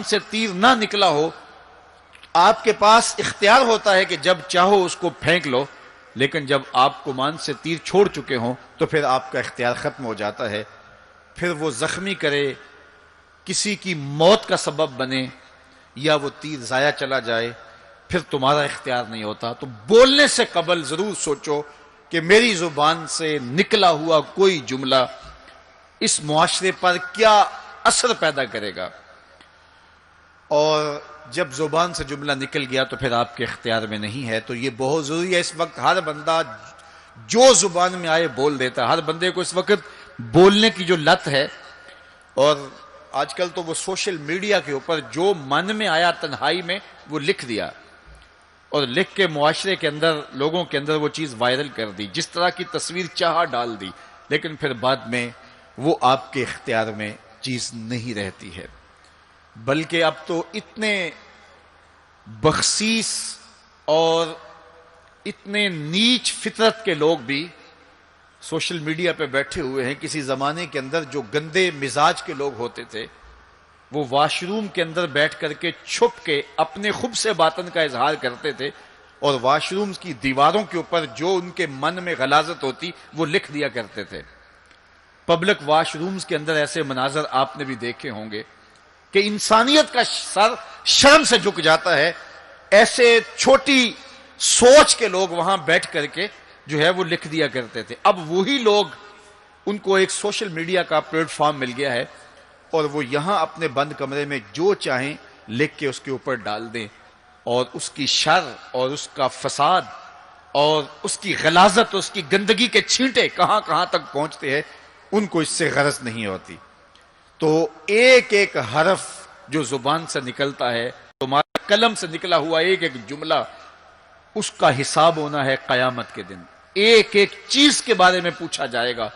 سے تیر نہ نکلا ہو، آپ کے پاس اختیار ہوتا ہے کہ جب چاہو اس کو پھینک لو، لیکن جب آپ کمان سے تیر چھوڑ چکے ہوں تو پھر آپ کا اختیار ختم ہو جاتا ہے۔ پھر وہ زخمی کرے، کسی کی موت کا سبب بنے، یا وہ تیر ضائع چلا جائے، پھر تمہارا اختیار نہیں ہوتا۔ تو بولنے سے قبل ضرور سوچو کہ میری زبان سے نکلا ہوا کوئی جملہ اس معاشرے پر کیا اثر پیدا کرے گا، اور جب زبان سے جملہ نکل گیا تو پھر آپ کے اختیار میں نہیں ہے۔ تو یہ بہت ضروری ہے۔ اس وقت ہر بندہ جو زبان میں آئے بول دیتا ہے، ہر بندے کو اس وقت بولنے کی جو لت ہے، اور آج کل تو وہ سوشل میڈیا کے اوپر جو من میں آیا تنہائی میں وہ لکھ دیا، اور لکھ کے معاشرے کے اندر لوگوں کے اندر وہ چیز وائرل کر دی، جس طرح کی تصویر چاہا ڈال دی، لیکن پھر بعد میں وہ آپ کے اختیار میں چیز نہیں رہتی ہے۔ بلکہ اب تو اتنے بخسیس اور اتنے نیچ فطرت کے لوگ بھی سوشل میڈیا پہ بیٹھے ہوئے ہیں. کسی زمانے کے اندر جو گندے مزاج کے لوگ ہوتے تھے وہ واش روم کے اندر بیٹھ کر کے چھپ کے اپنے خب سے باطن کا اظہار کرتے تھے اور واش روم کی دیواروں کے اوپر جو ان کے من میں غلاظت ہوتی وہ لکھ دیا کرتے تھے. پبلک واش رومز کے اندر ایسے مناظر آپ نے بھی دیکھے ہوں گے کہ انسانیت کا سر شرم سے جھک جاتا ہے. ایسے چھوٹی سوچ کے لوگ وہاں بیٹھ کر کے جو ہے وہ لکھ دیا کرتے تھے. اب وہی لوگ، ان کو ایک سوشل میڈیا کا پلیٹ فارم مل گیا ہے اور وہ یہاں اپنے بند کمرے میں جو چاہیں لکھ کے اس کے اوپر ڈال دیں، اور اس کی شر اور اس کا فساد اور اس کی غلاظت، اس کی گندگی کے چھینٹے کہاں کہاں تک پہنچتے ہیں ان کو اس سے غرض نہیں ہوتی. تو ایک ایک حرف جو زبان سے نکلتا ہے، تمہارے قلم سے نکلا ہوا ایک ایک جملہ، اس کا حساب ہونا ہے قیامت کے دن. ایک ایک چیز کے بارے میں پوچھا جائے گا.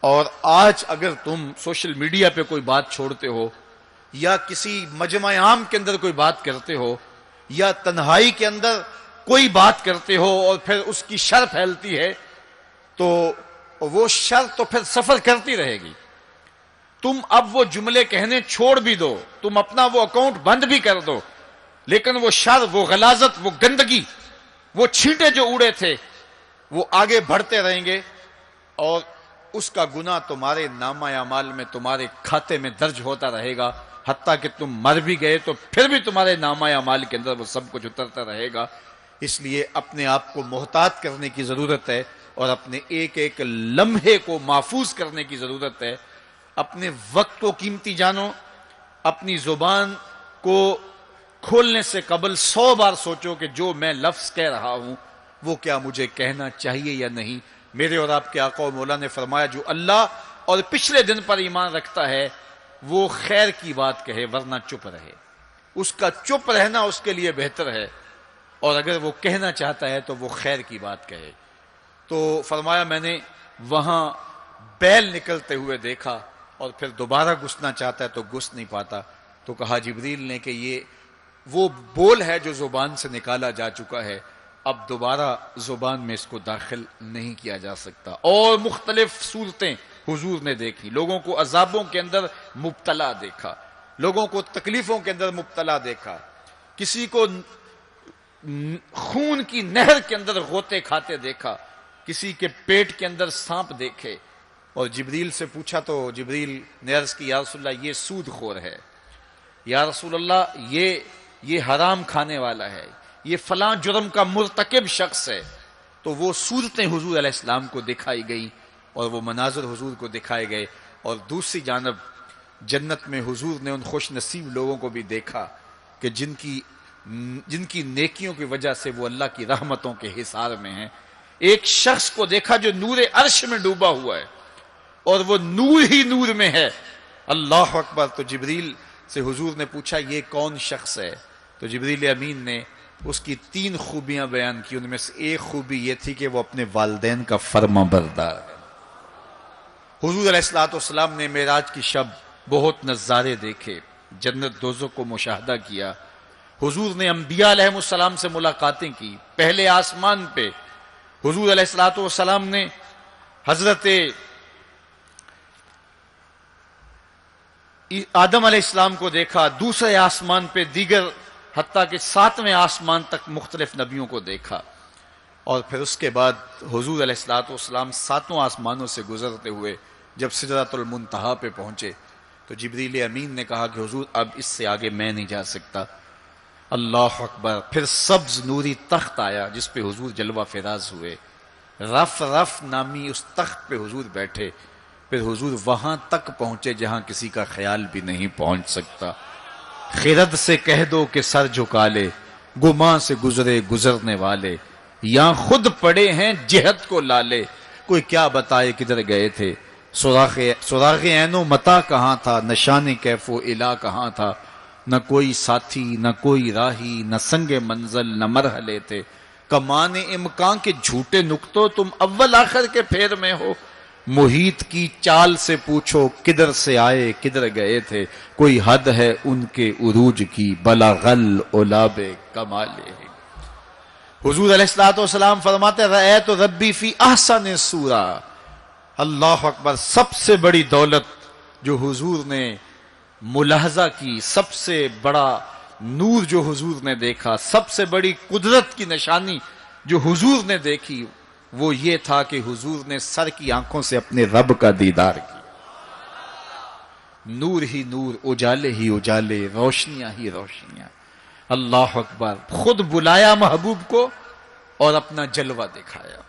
اور آج اگر تم سوشل میڈیا پہ کوئی بات چھوڑتے ہو یا کسی مجمع عام کے اندر کوئی بات کرتے ہو یا تنہائی کے اندر کوئی بات کرتے ہو اور پھر اس کی شر پھیلتی ہے، تو وہ شر تو پھر سفر کرتی رہے گی. تم اب وہ جملے کہنے چھوڑ بھی دو، تم اپنا وہ اکاؤنٹ بند بھی کر دو، لیکن وہ شر، وہ غلاظت، وہ گندگی، وہ چھینٹے جو اڑے تھے وہ آگے بڑھتے رہیں گے اور اس کا گناہ تمہارے نامہ اعمال میں، تمہارے کھاتے میں درج ہوتا رہے گا. حتیٰ کہ تم مر بھی گئے تو پھر بھی تمہارے نامہ اعمال کے اندر وہ سب کچھ اترتا رہے گا. اس لیے اپنے آپ کو محتاط کرنے کی ضرورت ہے اور اپنے ایک ایک لمحے کو محفوظ کرنے کی ضرورت ہے. اپنے وقت کو قیمتی جانو. اپنی زبان کو کھولنے سے قبل 100 بار سوچو کہ جو میں لفظ کہہ رہا ہوں وہ کیا مجھے کہنا چاہیے یا نہیں. میرے اور آپ کے آقا و مولا نے فرمایا جو اللہ اور پچھلے دن پر ایمان رکھتا ہے وہ خیر کی بات کہے ورنہ چپ رہے. اس کا چپ رہنا اس کے لیے بہتر ہے، اور اگر وہ کہنا چاہتا ہے تو وہ خیر کی بات کہے. تو فرمایا میں نے وہاں بیل نکلتے ہوئے دیکھا اور پھر دوبارہ گھسنا چاہتا ہے تو گھس نہیں پاتا. تو کہا جبریل نے کہ یہ وہ بول ہے جو زبان سے نکالا جا چکا ہے، اب دوبارہ زبان میں اس کو داخل نہیں کیا جا سکتا. اور مختلف صورتیں حضور نے دیکھی. لوگوں کو عذابوں کے اندر مبتلا دیکھا، لوگوں کو تکلیفوں کے اندر مبتلا دیکھا، کسی کو خون کی نہر کے اندر غوطے کھاتے دیکھا، کسی کے پیٹ کے اندر سانپ دیکھے. اور جبریل سے پوچھا تو جبریل نے عرض کی یا رسول اللہ یہ سود خور ہے، یا رسول اللہ یہ حرام کھانے والا ہے، یہ فلاں جرم کا مرتکب شخص ہے. تو وہ صورتیں حضور علیہ السلام کو دکھائی گئی اور وہ مناظر حضور کو دکھائے گئے. اور دوسری جانب جنت میں حضور نے ان خوش نصیب لوگوں کو بھی دیکھا کہ جن کی نیکیوں کی وجہ سے وہ اللہ کی رحمتوں کے حصار میں ہیں. ایک شخص کو دیکھا جو نور عرش میں ڈوبا ہوا ہے اور وہ نور ہی نور میں ہے. اللہ اکبر. تو جبریل سے حضور نے پوچھا یہ کون شخص ہے؟ تو جبریل امین نے اس کی 3 خوبیاں بیان کی. ان میں سے ایک خوبی یہ تھی کہ وہ اپنے والدین کا فرما بردار ہے. حضور علیہ السلام نے معراج کی شب بہت نظارے دیکھے، جنت دوزخ کو مشاہدہ کیا. حضور نے انبیاء علیہ السلام سے ملاقاتیں کی. پہلے آسمان پہ حضور علیہ السلام نے حضرت آدم علیہ السلام کو دیکھا. دوسرے آسمان پہ دیگر حتیٰ کہ 7ویں آسمان تک مختلف نبیوں کو دیکھا. اور پھر اس کے بعد حضور علیہ السلام 7 آسمانوں سے گزرتے ہوئے جب سدرۃ المنتہا پہ پہنچے تو جبریل امین نے کہا کہ حضور اب اس سے آگے میں نہیں جا سکتا. اللہ اکبر. پھر سبز نوری تخت آیا جس پہ حضور جلوہ فراز ہوئے. رف نامی اس تخت پہ حضور بیٹھے. پھر حضور وہاں تک پہنچے جہاں کسی کا خیال بھی نہیں پہنچ سکتا. خرد سے کہہ دو کہ سر جھکا لے، گماں سے گزرے گزرنے والے، یہاں خود پڑے ہیں جہت کو لالے، کوئی کیا بتائے کدھر گئے تھے. سراغ عین و متا کہاں تھا، نشان کیف و الا کہاں تھا. نہ کوئی ساتھی نہ کوئی راہی، نہ سنگ منزل نہ مرحلے تھے. کمان امکان کے جھوٹے نکتوں تم اول آخر کے پھیر میں ہو. محیط کی چال سے پوچھو کدھر سے آئے کدھر گئے تھے، کوئی حد ہے ان کے عروج کی، بلغل اولاب کمالے۔ حضور علیہ الصلوۃ والسلام فرماتے رأیت ربی فی احسن صورہ، اللہ اکبر، سب سے بڑی دولت جو حضور نے ملاحظہ کی، سب سے بڑا نور جو حضور نے دیکھا، سب سے بڑی قدرت کی نشانی جو حضور نے دیکھی، وہ یہ تھا کہ حضور نے سر کی آنکھوں سے اپنے رب کا دیدار کیا۔ نور ہی نور، اجالے ہی اجالے، روشنیاں ہی روشنیاں۔ اللہ اکبر، خود بلایا محبوب کو اور اپنا جلوہ دکھایا۔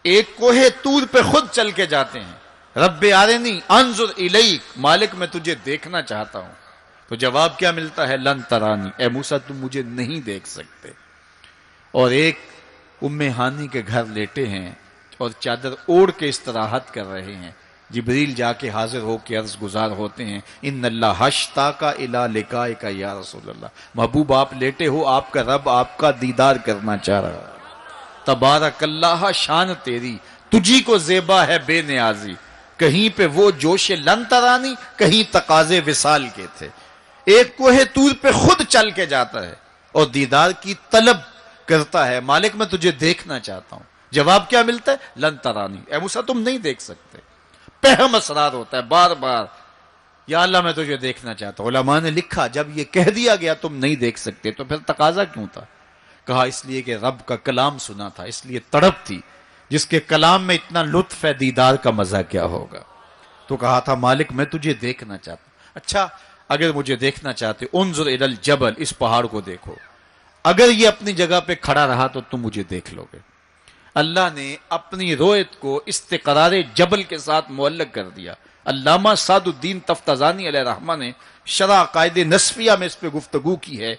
ایک کوہ طور پہ خود چل کے جاتے ہیں، رب ارنی انظر الیک، مالک میں تجھے دیکھنا چاہتا ہوں۔ تو جواب کیا ملتا ہے؟ لن ترانی، اے موسیٰ تم مجھے نہیں دیکھ سکتے۔ اور ایک ام ہانی کے گھر لیٹے ہیں اور چادر اوڑھ کے استراحت کر رہے ہیں، جبریل جا کے حاضر ہو کے عرض گزار ہوتے ہیں، ان اللہ اشتاق الی لقائک یا رسول اللہ، محبوب آپ لیٹے ہو، آپ کا رب آپ کا دیدار کرنا چاہ رہا ہے۔ تبارک اللہ، شان تیری، تجھی کو زیبا ہے بے نیازی۔ کہیں پہ وہ جوش لن ترانی، کہیں تقاضے وصال کے تھے۔ ایک کوہ طور پہ خود چل کے جاتا ہے اور دیدار کی طلب کرتا ہے، مالک میں تجھے دیکھنا چاہتا ہوں۔ جواب کیا ملتا ہے؟ لن ترانی، اے موسیٰ تم نہیں دیکھ سکتے۔ پہم اسرار ہوتا ہے بار بار، یا اللہ میں تجھے دیکھنا چاہتا ہوں۔ علماء نے لکھا جب یہ کہہ دیا گیا تم نہیں دیکھ سکتے تو پھر تقاضا کیوں تھا؟ کہا اس لیے کہ رب کا کلام سنا تھا، اس لیے تڑپ تھی، جس کے کلام میں اتنا لطف ہے دیدار کا مزہ کیا ہوگا۔ تو کہا تھا مالک میں تجھے دیکھنا چاہتا ہوں۔ اچھا اگر مجھے دیکھنا چاہتے انظر الی الجبل، اس پہاڑ کو دیکھو، اگر یہ اپنی جگہ پہ کھڑا رہا تو تم مجھے دیکھ لو گے۔ اللہ نے اپنی رویت کو استقرار جبل کے ساتھ معلق کر دیا۔ علامہ سعد الدین تفتزانی علیہ رحمہ نے شرح قائد نصفیہ میں اس پہ گفتگو کی ہے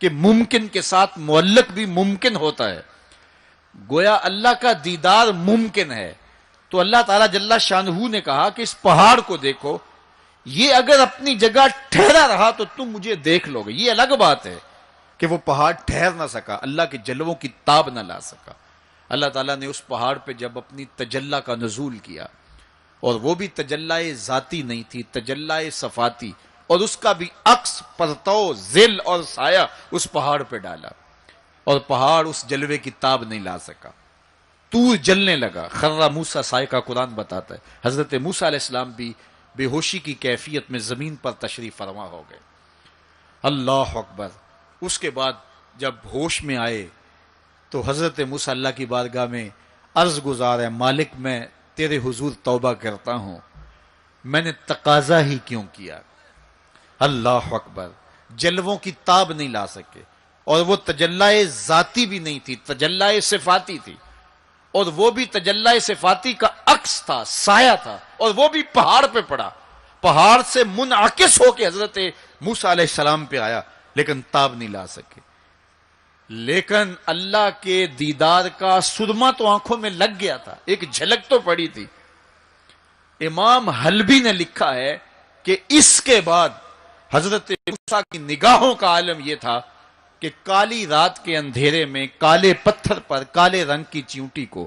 کہ ممکن کے ساتھ معلق بھی ممکن ہوتا ہے۔ گویا اللہ کا دیدار ممکن ہے، تو اللہ تعالیٰ جل شانہ نے کہا کہ اس پہاڑ کو دیکھو، یہ اگر اپنی جگہ ٹھہرا رہا تو تم مجھے دیکھ لو گے۔ یہ الگ بات ہے کہ وہ پہاڑ ٹھہر نہ سکا، اللہ کے جلووں کی تاب نہ لا سکا۔ اللہ تعالیٰ نے اس پہاڑ پہ جب اپنی تجلی کا نزول کیا، اور وہ بھی تجلی ذاتی نہیں تھی، تجلی صفاتی، اور اس کا بھی عکس، پرتو، ظل اور سایہ اس پہاڑ پہ ڈالا، اور پہاڑ اس جلوے کی تاب نہیں لا سکا۔ طور جلنے لگا، خر موسیٰ سائے کا قرآن بتاتا ہے۔ حضرت موسیٰ علیہ السلام بھی بے ہوشی کی کیفیت میں زمین پر تشریف فرما ہو گئے۔ اللہ اکبر۔ اس کے بعد جب ہوش میں آئے تو حضرت موسیٰ اللہ کی بارگاہ میں عرض گزار ہے، مالک میں تیرے حضور توبہ کرتا ہوں، میں نے تقاضا ہی کیوں کیا۔ اللہ اکبر۔ جلووں کی تاب نہیں لا سکے، اور وہ تجلی ذاتی بھی نہیں تھی، تجلی صفاتی تھی، اور وہ بھی تجلی صفاتی کا عکس تھا، سایہ تھا، اور وہ بھی پہاڑ پہ پڑا، پہاڑ سے منعکس ہو کے حضرت موسیٰ علیہ السلام پہ آیا، لیکن تاب نہیں لا سکے۔ لیکن اللہ کے دیدار کا سرما تو آنکھوں میں لگ گیا تھا، ایک جھلک تو پڑی تھی۔ امام حلبی نے لکھا ہے کہ اس کے بعد حضرت موسیٰ کی نگاہوں کا عالم یہ تھا کہ کالی رات کے اندھیرے میں کالے پتھر پر کالے رنگ کی چیونٹی کو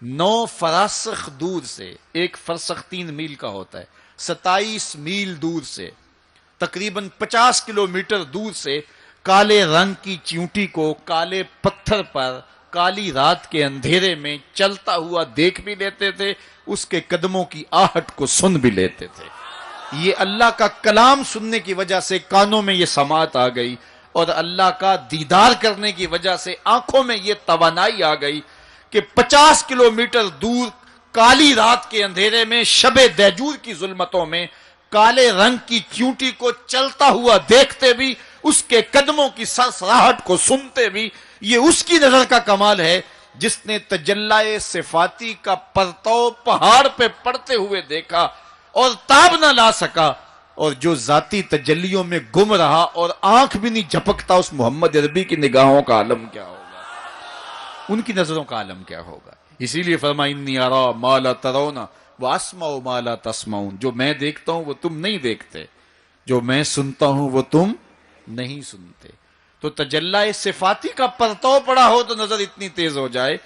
9 فراسخ دور سے، ایک فرسخ 3 میل کا ہوتا ہے، 27 میل دور سے، تقریباً 50 کلومیٹر دور سے کالے رنگ کی چیونٹی کو کالے پتھر پر کالی رات کے اندھیرے میں چلتا ہوا دیکھ بھی لیتے تھے، اس کے قدموں کی آہٹ کو سن بھی لیتے تھے۔ یہ اللہ کا کلام سننے کی وجہ سے کانوں میں یہ سماعت آ گئی، اور اللہ کا دیدار کرنے کی وجہ سے آنکھوں میں یہ توانائی آ گئی کہ 50 کلومیٹر دور کالی رات کے اندھیرے میں، شب دیجور کی ظلمتوں میں، کالے رنگ کی چیونٹی کو چلتا ہوا دیکھتے بھی، اس کے قدموں کی سرسراہٹ کو سنتے بھی۔ یہ اس کی نظر کا کمال ہے جس نے تجلی صفاتی کا پرتو پہاڑ پہ پڑتے ہوئے دیکھا اور تاب نہ لا سکا، اور جو ذاتی تجلیوں میں گم رہا اور آنکھ بھی نہیں جھپکتا، اس محمد عربی کی نگاہوں کا عالم کیا ہوگا، ان کی نظروں کا عالم کیا ہوگا۔ اسی لیے فرمایا انی ارا ما لا ترون واسمع ما لا تسمعون، جو میں دیکھتا ہوں وہ تم نہیں دیکھتے، جو میں سنتا ہوں وہ تم نہیں سنتے۔ تو تجلی صفاتی کا پرتو پڑا ہو تو نظر اتنی تیز ہو جائے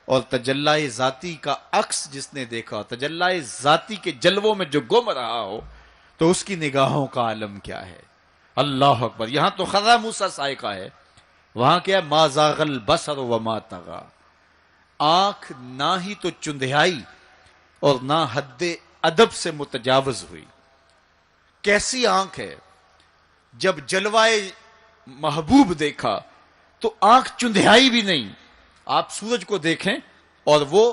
اور تجلی ذاتی کا عکس جس نے دیکھا، تجلی ذاتی کے جلووں میں جو گم رہا ہو، تو اس کی نگاہوں کا عالم کیا ہے؟ اللہ اکبر. یہاں تو خضا موسیٰ صاعقہ ہے، وہاں کیا ہے؟ ما زاغ البصر وما طغی. آنکھ نہ ہی تو چندھیائی اور نہ حد ادب سے متجاوز ہوئی. کیسی آنکھ ہے؟ جب جلوائے محبوب دیکھا تو آنکھ چندھیائی بھی نہیں. آپ سورج کو دیکھیں اور وہ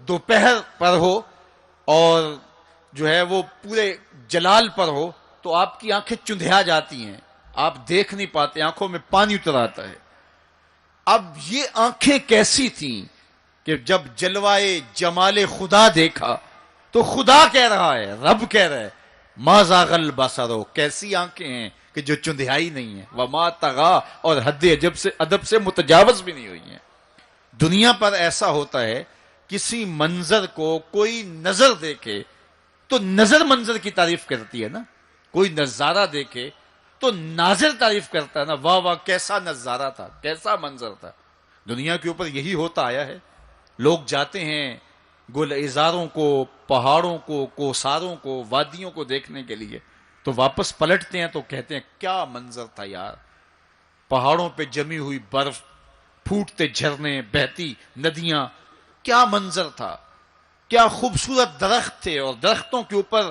دوپہر پر ہو اور جو ہے وہ پورے جلال پر ہو تو آپ کی آنکھیں چندھیا جاتی ہیں، آپ دیکھ نہیں پاتے، آنکھوں میں پانی اتر آتا ہے. اب یہ آنکھیں کیسی تھیں کہ جب جلوائے جمال خدا دیکھا تو خدا کہہ رہا ہے، رب کہہ رہا ہے ما زاغ البصر. کیسی آنکھیں ہیں کہ جو چندھیائی نہیں ہیں، وما طغی، اور حد ادب سے متجاوز بھی نہیں ہوئی ہیں. دنیا پر ایسا ہوتا ہے، کسی منظر کو کوئی نظر دیکھے تو نظر منظر کی تعریف کرتی ہے نا. کوئی نظارہ دیکھے تو ناظر تعریف کرتا ہے نا، واہ واہ کیسا نظارہ تھا، کیسا منظر تھا. دنیا کے اوپر یہی ہوتا آیا ہے. لوگ جاتے ہیں گلزاروں کو، پہاڑوں کو، کوساروں کو، وادیوں کو دیکھنے کے لیے، تو واپس پلٹتے ہیں تو کہتے ہیں کیا منظر تھا یار. پہاڑوں پہ جمی ہوئی برف، پھوٹتے جھرنے، بہتی ندیاں، کیا منظر تھا. کیا خوبصورت درخت تھے، اور درختوں کے اوپر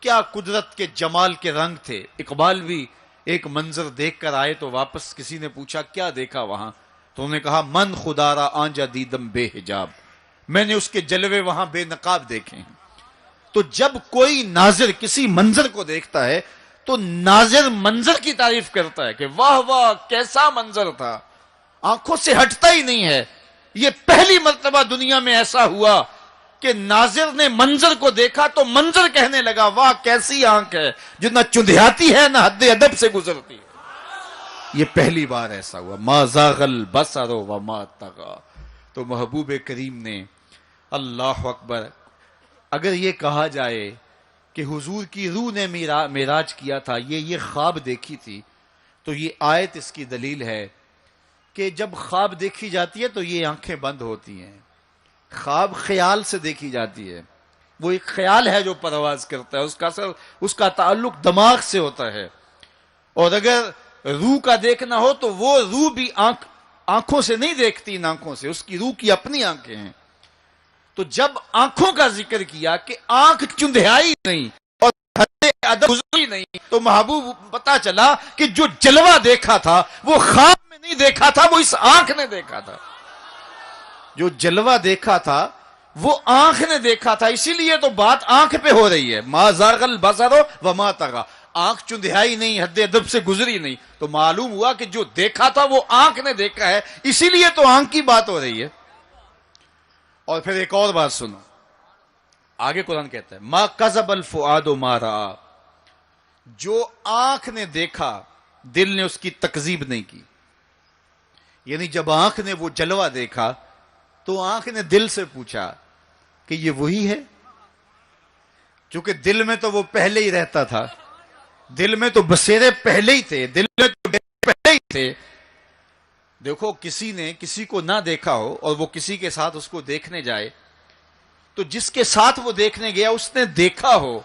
کیا قدرت کے جمال کے رنگ تھے. اقبال بھی ایک منظر دیکھ کر آئے تو واپس کسی نے پوچھا کیا دیکھا وہاں، تو انہوں نے کہا من خدا را آنجا دیدم بے حجاب. میں نے اس کے جلوے وہاں بے نقاب دیکھے ہیں. تو جب کوئی ناظر کسی منظر کو دیکھتا ہے تو ناظر منظر کی تعریف کرتا ہے کہ واہ واہ کیسا منظر تھا، آنکھوں سے ہٹتا ہی نہیں ہے. یہ پہلی مرتبہ دنیا میں ایسا ہوا کہ ناظر نے منظر کو دیکھا تو منظر کہنے لگا واہ کیسی آنکھ ہے جو نہ چندھیاتی ہے نہ حد ادب سے گزرتی ہے. یہ پہلی بار ایسا ہوا. ما زاغ البصر وما طغی. تو محبوب کریم نے، اللہ اکبر، اگر یہ کہا جائے کہ حضور کی روح نے معراج کیا تھا، یہ خواب دیکھی تھی، تو یہ آیت اس کی دلیل ہے کہ جب خواب دیکھی جاتی ہے تو یہ آنکھیں بند ہوتی ہیں. خواب خیال سے دیکھی جاتی ہے، وہ ایک خیال ہے جو پرواز کرتا ہے، اس کا تعلق دماغ سے ہوتا ہے. اور اگر روح کا دیکھنا ہو تو وہ روح بھی آنکھوں سے نہیں دیکھتی، ان آنکھوں سے، اس کی روح کی اپنی آنکھیں ہیں. تو جب آنکھوں کا ذکر کیا کہ آنکھ چندھیائی نہیں اور حد ادب گزری نہیں، تو محبوب پتا چلا کہ جو جلوہ دیکھا تھا وہ خواب میں نہیں دیکھا تھا، وہ اس آنکھ نے دیکھا تھا. جو جلوہ دیکھا تھا وہ آنکھ نے دیکھا تھا. اسی لیے تو بات آنکھ پہ ہو رہی ہے. ما زاغ البصر وما طغی. آنکھ چندھیائی نہیں، حد ادب سے گزری نہیں، تو معلوم ہوا کہ جو دیکھا تھا وہ آنکھ نے دیکھا ہے، اسی لیے تو آنکھ کی بات ہو رہی ہے. اور پھر ایک اور بات سنو، آگے قرآن کہتا ہے ما کذب الفؤاد ما رأى. جو آنکھ نے دیکھا دل نے اس کی تکذیب نہیں کی. یعنی جب آنکھ نے وہ جلوہ دیکھا تو آنکھ نے دل سے پوچھا کہ یہ وہی ہے، چونکہ دل میں تو وہ پہلے ہی رہتا تھا، دل میں تو بسیرے پہلے ہی تھے، دل میں تو پہلے ہی تھے. دیکھو کسی نے کسی کو نہ دیکھا ہو اور وہ کسی کے ساتھ اس کو دیکھنے جائے، تو جس کے ساتھ وہ دیکھنے گیا اس نے دیکھا ہو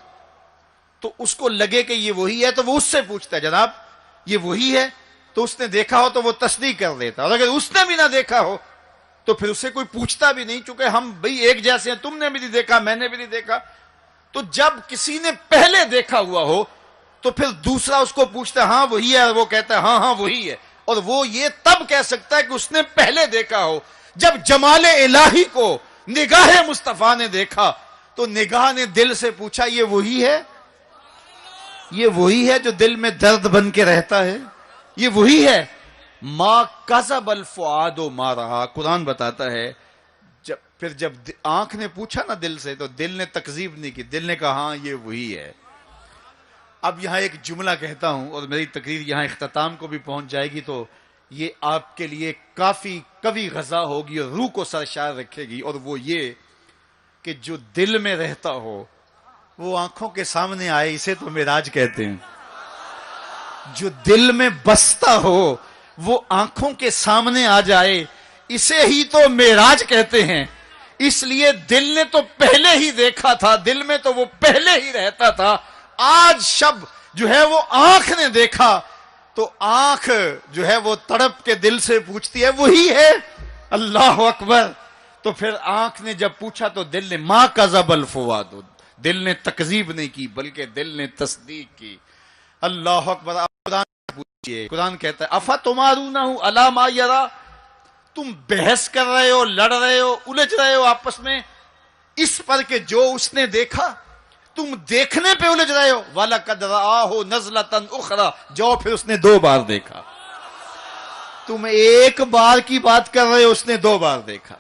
تو اس کو لگے کہ یہ وہی ہے، تو وہ اس سے پوچھتا ہے جناب یہ وہی ہے، تو اس نے دیکھا ہو تو وہ تصدیق کر دیتا. اور اگر اس نے بھی نہ دیکھا ہو تو پھر اسے کوئی پوچھتا بھی نہیں، چونکہ ہم بھئی ایک جیسے ہیں، تم نے بھی نہیں دیکھا میں نے بھی نہیں دیکھا. تو جب کسی نے پہلے دیکھا ہوا ہو تو پھر دوسرا اس کو پوچھتا ہے ہاں وہی ہے، اور وہ کہتا ہے ہاں ہاں وہی ہے. اور وہ یہ تب کہہ سکتا ہے کہ اس نے پہلے دیکھا ہو. جب جمال الہی کو نگاہ مصطفیٰ نے دیکھا تو نگاہ نے دل سے پوچھا یہ وہی ہے، یہ وہی ہے جو دل میں درد بن کے رہتا ہے، یہ وہی ہے. ما کذب الفؤاد ما رأى. قرآن بتاتا ہے جب آنکھ نے پوچھا نا دل سے تو دل نے تکذیب نہیں کی، دل نے کہا ہاں یہ وہی ہے. اب یہاں ایک جملہ کہتا ہوں اور میری تقریر یہاں اختتام کو بھی پہنچ جائے گی، تو یہ آپ کے لیے کافی قوی غذا ہوگی اور روح کو سرشار رکھے گی. اور وہ یہ کہ جو دل میں رہتا ہو وہ آنکھوں کے سامنے آئے، اسے تو معراج کہتے ہیں. جو دل میں بستا ہو وہ آنکھوں کے سامنے آ جائے، اسے ہی تو معراج کہتے ہیں. اس لیے دل نے تو پہلے ہی دیکھا تھا, دل میں تو وہ پہلے ہی رہتا تھا. آج شب جو ہے وہ آنکھ نے دیکھا, تو آنکھ جو ہے وہ تڑپ کے دل سے پوچھتی ہے وہی ہے. اللہ اکبر. تو پھر آنکھ نے جب پوچھا تو دل نے ما کذب الفؤاد, دل نے تکذیب نہیں کی بلکہ دل نے تصدیق کی. اللہ اکبر. قرآن پوچھئے, قرآن کہتا ہے افتمارونہ علی ما یری, تم بحث کر رہے ہو, لڑ رہے ہو, الجھ رہے ہو آپس میں اس پر کہ جو اس نے دیکھا, تم دیکھنے پہ الجھ رہے ہو. وَلَقَدْ رَآهُ نَزْلَةً أُخْرَى, جو پھر اس نے 2 بار دیکھا. تم ایک بار کی بات کر رہے ہو, اس نے 2 بار دیکھا.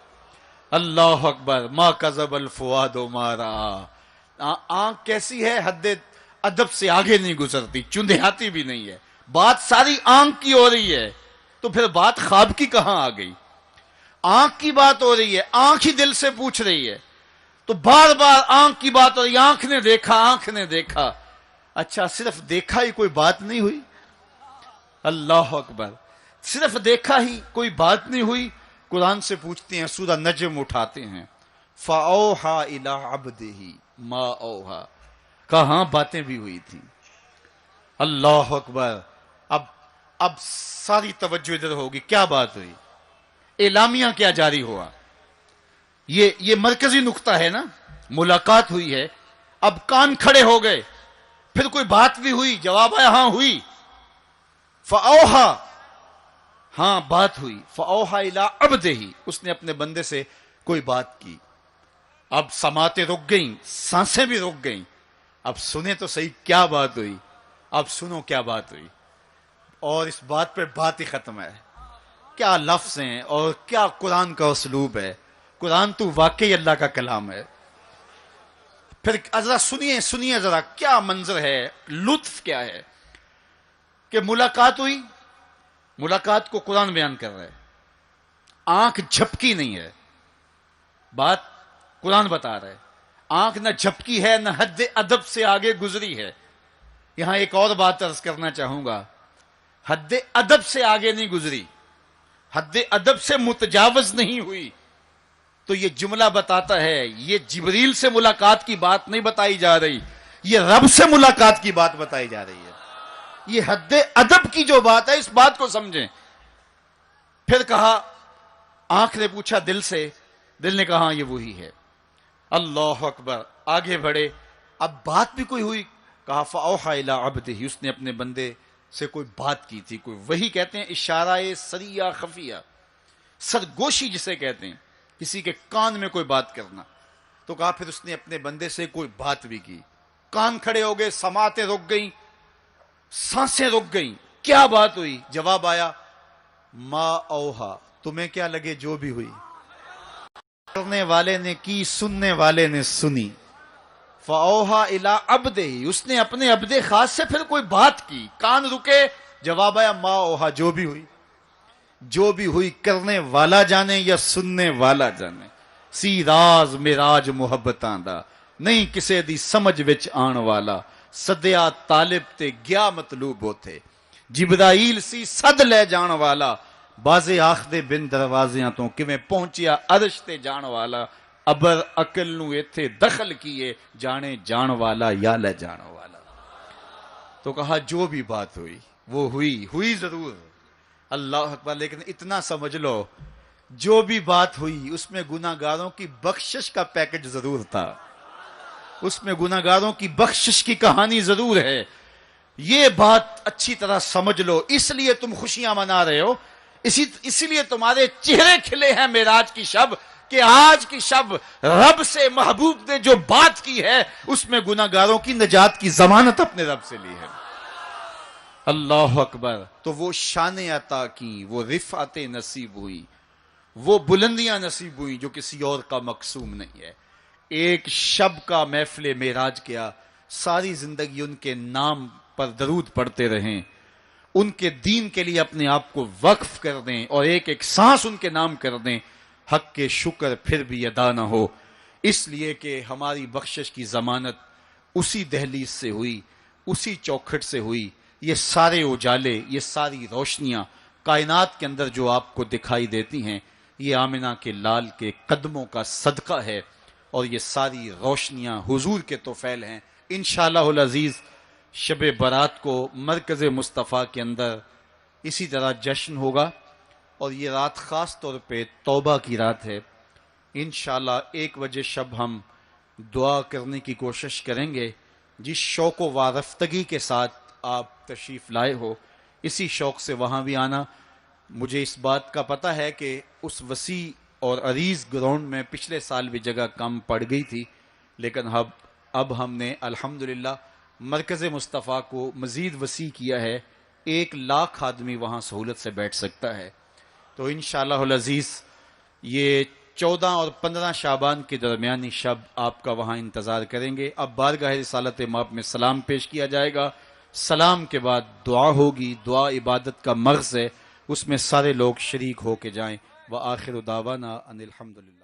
اللہ اکبر. ما کذب الفؤاد ما رأى. آنکھ کیسی ہے, حد ادب سے آگے نہیں گزرتی, چندیاتی بھی نہیں ہے. بات ساری آنکھ کی ہو رہی ہے, تو پھر بات خواب کی کہاں آ گئی؟ آنکھ کی بات ہو رہی ہے, آنکھ ہی دل سے پوچھ رہی ہے, تو بار بار آنکھ کی بات ہو رہی ہے. آنکھ نے دیکھا, آنکھ نے دیکھا. اچھا صرف دیکھا ہی کوئی بات نہیں ہوئی؟ اللہ اکبر. صرف دیکھا ہی کوئی بات نہیں ہوئی؟ قرآن سے پوچھتے ہیں, سورہ نجم اٹھاتے ہیں, فَأَوْحَا إِلَىٰ عَبْدِهِ مَا أَوْحَا. کہاں باتیں بھی ہوئی تھیں. اللہ اکبر. اب ساری توجہ ادھر ہوگی. کیا بات ہوئی؟ اعلامیہ کیا جاری ہوا؟ یہ مرکزی نقطہ ہے نا. ملاقات ہوئی ہے, اب کان کھڑے ہو گئے, پھر کوئی بات بھی ہوئی, جواب آیا ہاں ہوئی. فَأَوْحَا, ہاں بات ہوئی. فَأَوْحَا إِلَىٰ عَبْدِهِ, اس نے اپنے بندے سے کوئی بات کی. اب سماعتیں رک گئیں, سانسیں بھی رک گئیں. اب سنیں تو صحیح کیا بات ہوئی. اب سنو کیا بات ہوئی. اور اس بات پہ بات ہی ختم ہے. کیا لفظ ہیں اور کیا قرآن کا اسلوب ہے. قرآن تو واقعی اللہ کا کلام ہے. پھر ذرا سنیے ذرا کیا منظر ہے, لطف کیا ہے کہ ملاقات ہوئی. ملاقات کو قرآن بیان کر رہا ہے. آنکھ جھپکی نہیں ہے, بات قرآن بتا رہا ہے. آنکھ نہ جھپکی ہے, نہ حد ادب سے آگے گزری ہے. یہاں ایک اور بات عرض کرنا چاہوں گا, حد ادب سے آگے نہیں گزری, حد ادب سے متجاوز نہیں ہوئی. تو یہ جملہ بتاتا ہے یہ جبریل سے ملاقات کی بات نہیں بتائی جا رہی, یہ رب سے ملاقات کی بات بتائی جا رہی ہے. یہ حد ادب کی جو بات ہے, اس بات کو سمجھیں. پھر کہا, آنکھ نے پوچھا دل سے, دل نے کہا یہ وہی ہے. اللہ اکبر. آگے بڑھے, اب بات بھی کوئی ہوئی. کہا فَأَوْحَا إِلَىٰ عَبْدِهِ, اس نے اپنے بندے سے کوئی بات کی تھی. کوئی وہی کہتے ہیں اشارہ سریہ خفیہ, سرگوشی جسے کہتے ہیں, کسی کے کان میں کوئی بات کرنا. تو کہا پھر اس نے اپنے بندے سے کوئی بات بھی کی. کان کھڑے ہو گئے, سماعتیں رک گئیں, سانسیں رک گئیں. کیا بات ہوئی؟ جواب آیا ما اوہا, تمہیں کیا لگے جو بھی ہوئی. کرنے والے نے کی, سننے والے نے سنی. فَأَوْحَا إِلَىٰ عَبْدِهِ, اس نے اپنے عبد خاص سے پھر کوئی بات کی. کان رکے, جواب آیا ما اوہا, جو بھی ہوئی. جو بھی ہوئی کرنے والا جانے یا سننے والا جانے. سی راز میراج محبتاں دا, نہیں کسے دی سمجھ وچ آن والا. سدیا طالب تے گیا مطلوب ہوتے, جبرائیل سی صد لے جان والا. بازے آخدے بن دروازیاں تو کیویں پہنچیا عرش تے جان والا. ابر عقل نو ایتھے دخل کیے, جانے جان والا یا لے جان والا. تو کہا جو بھی بات ہوئی وہ ہوئی ضرور. اللہ اکبر. لیکن اتنا سمجھ لو, جو بھی بات ہوئی اس میں گناہگاروں کی بخشش کا پیکج ضرور تھا, اس میں گناہگاروں کی بخشش کی کہانی ضرور ہے. یہ بات اچھی طرح سمجھ لو. اس لیے تم خوشیاں منا رہے ہو, اسی لیے تمہارے چہرے کھلے ہیں معراج کی شب, کہ آج کی شب رب سے محبوب نے جو بات کی ہے اس میں گناہگاروں کی نجات کی ضمانت اپنے رب سے لی ہے. اللہ اکبر. تو وہ شان عطا کی, وہ رفعت نصیب ہوئی, وہ بلندیاں نصیب ہوئی جو کسی اور کا مقسوم نہیں ہے. ایک شب کا محفل معراج کیا, ساری زندگی ان کے نام پر درود پڑھتے رہیں, ان کے دین کے لیے اپنے آپ کو وقف کر دیں, اور ایک ایک سانس ان کے نام کر دیں. حق کے شکر پھر بھی ادا نہ ہو, اس لیے کہ ہماری بخشش کی ضمانت اسی دہلیز سے ہوئی, اسی چوکھٹ سے ہوئی. یہ سارے اجالے, یہ ساری روشنیاں کائنات کے اندر جو آپ کو دکھائی دیتی ہیں, یہ آمنہ کے لال کے قدموں کا صدقہ ہے، اور یہ ساری روشنیاں حضور کے طفیل ہیں۔ انشاءاللہ العزیز شب برات کو مرکز مصطفیٰ کے اندر اسی طرح جشن ہوگا، اور یہ رات خاص طور پہ توبہ کی رات ہے۔ انشاءاللہ 1 بجے شب ہم دعا کرنے کی کوشش کریں گے۔ جس شوق و وارفتگی کے ساتھ آپ تشریف لائے ہو، اسی شوق سے وہاں بھی آنا۔ مجھے اس بات کا پتہ ہے کہ اس وسیع اور عریض گراؤنڈ میں پچھلے سال بھی جگہ کم پڑ گئی تھی، لیکن اب ہم نے الحمدللہ مرکز مصطفیٰ کو مزید وسیع کیا ہے۔ 1 لاکھ آدمی وہاں سہولت سے بیٹھ سکتا ہے۔ تو انشاءاللہ العزیز یہ 14 اور 15 شعبان کے درمیانی شب آپ کا وہاں انتظار کریں گے۔ اب بارگاہ رسالت مآب میں سلام پیش کیا جائے گا، سلام کے بعد دعا ہوگی۔ دعا عبادت کا مغز ہے، اس میں سارے لوگ شریک ہو کے جائیں۔ وآخر دعوانا ان الحمدللہ۔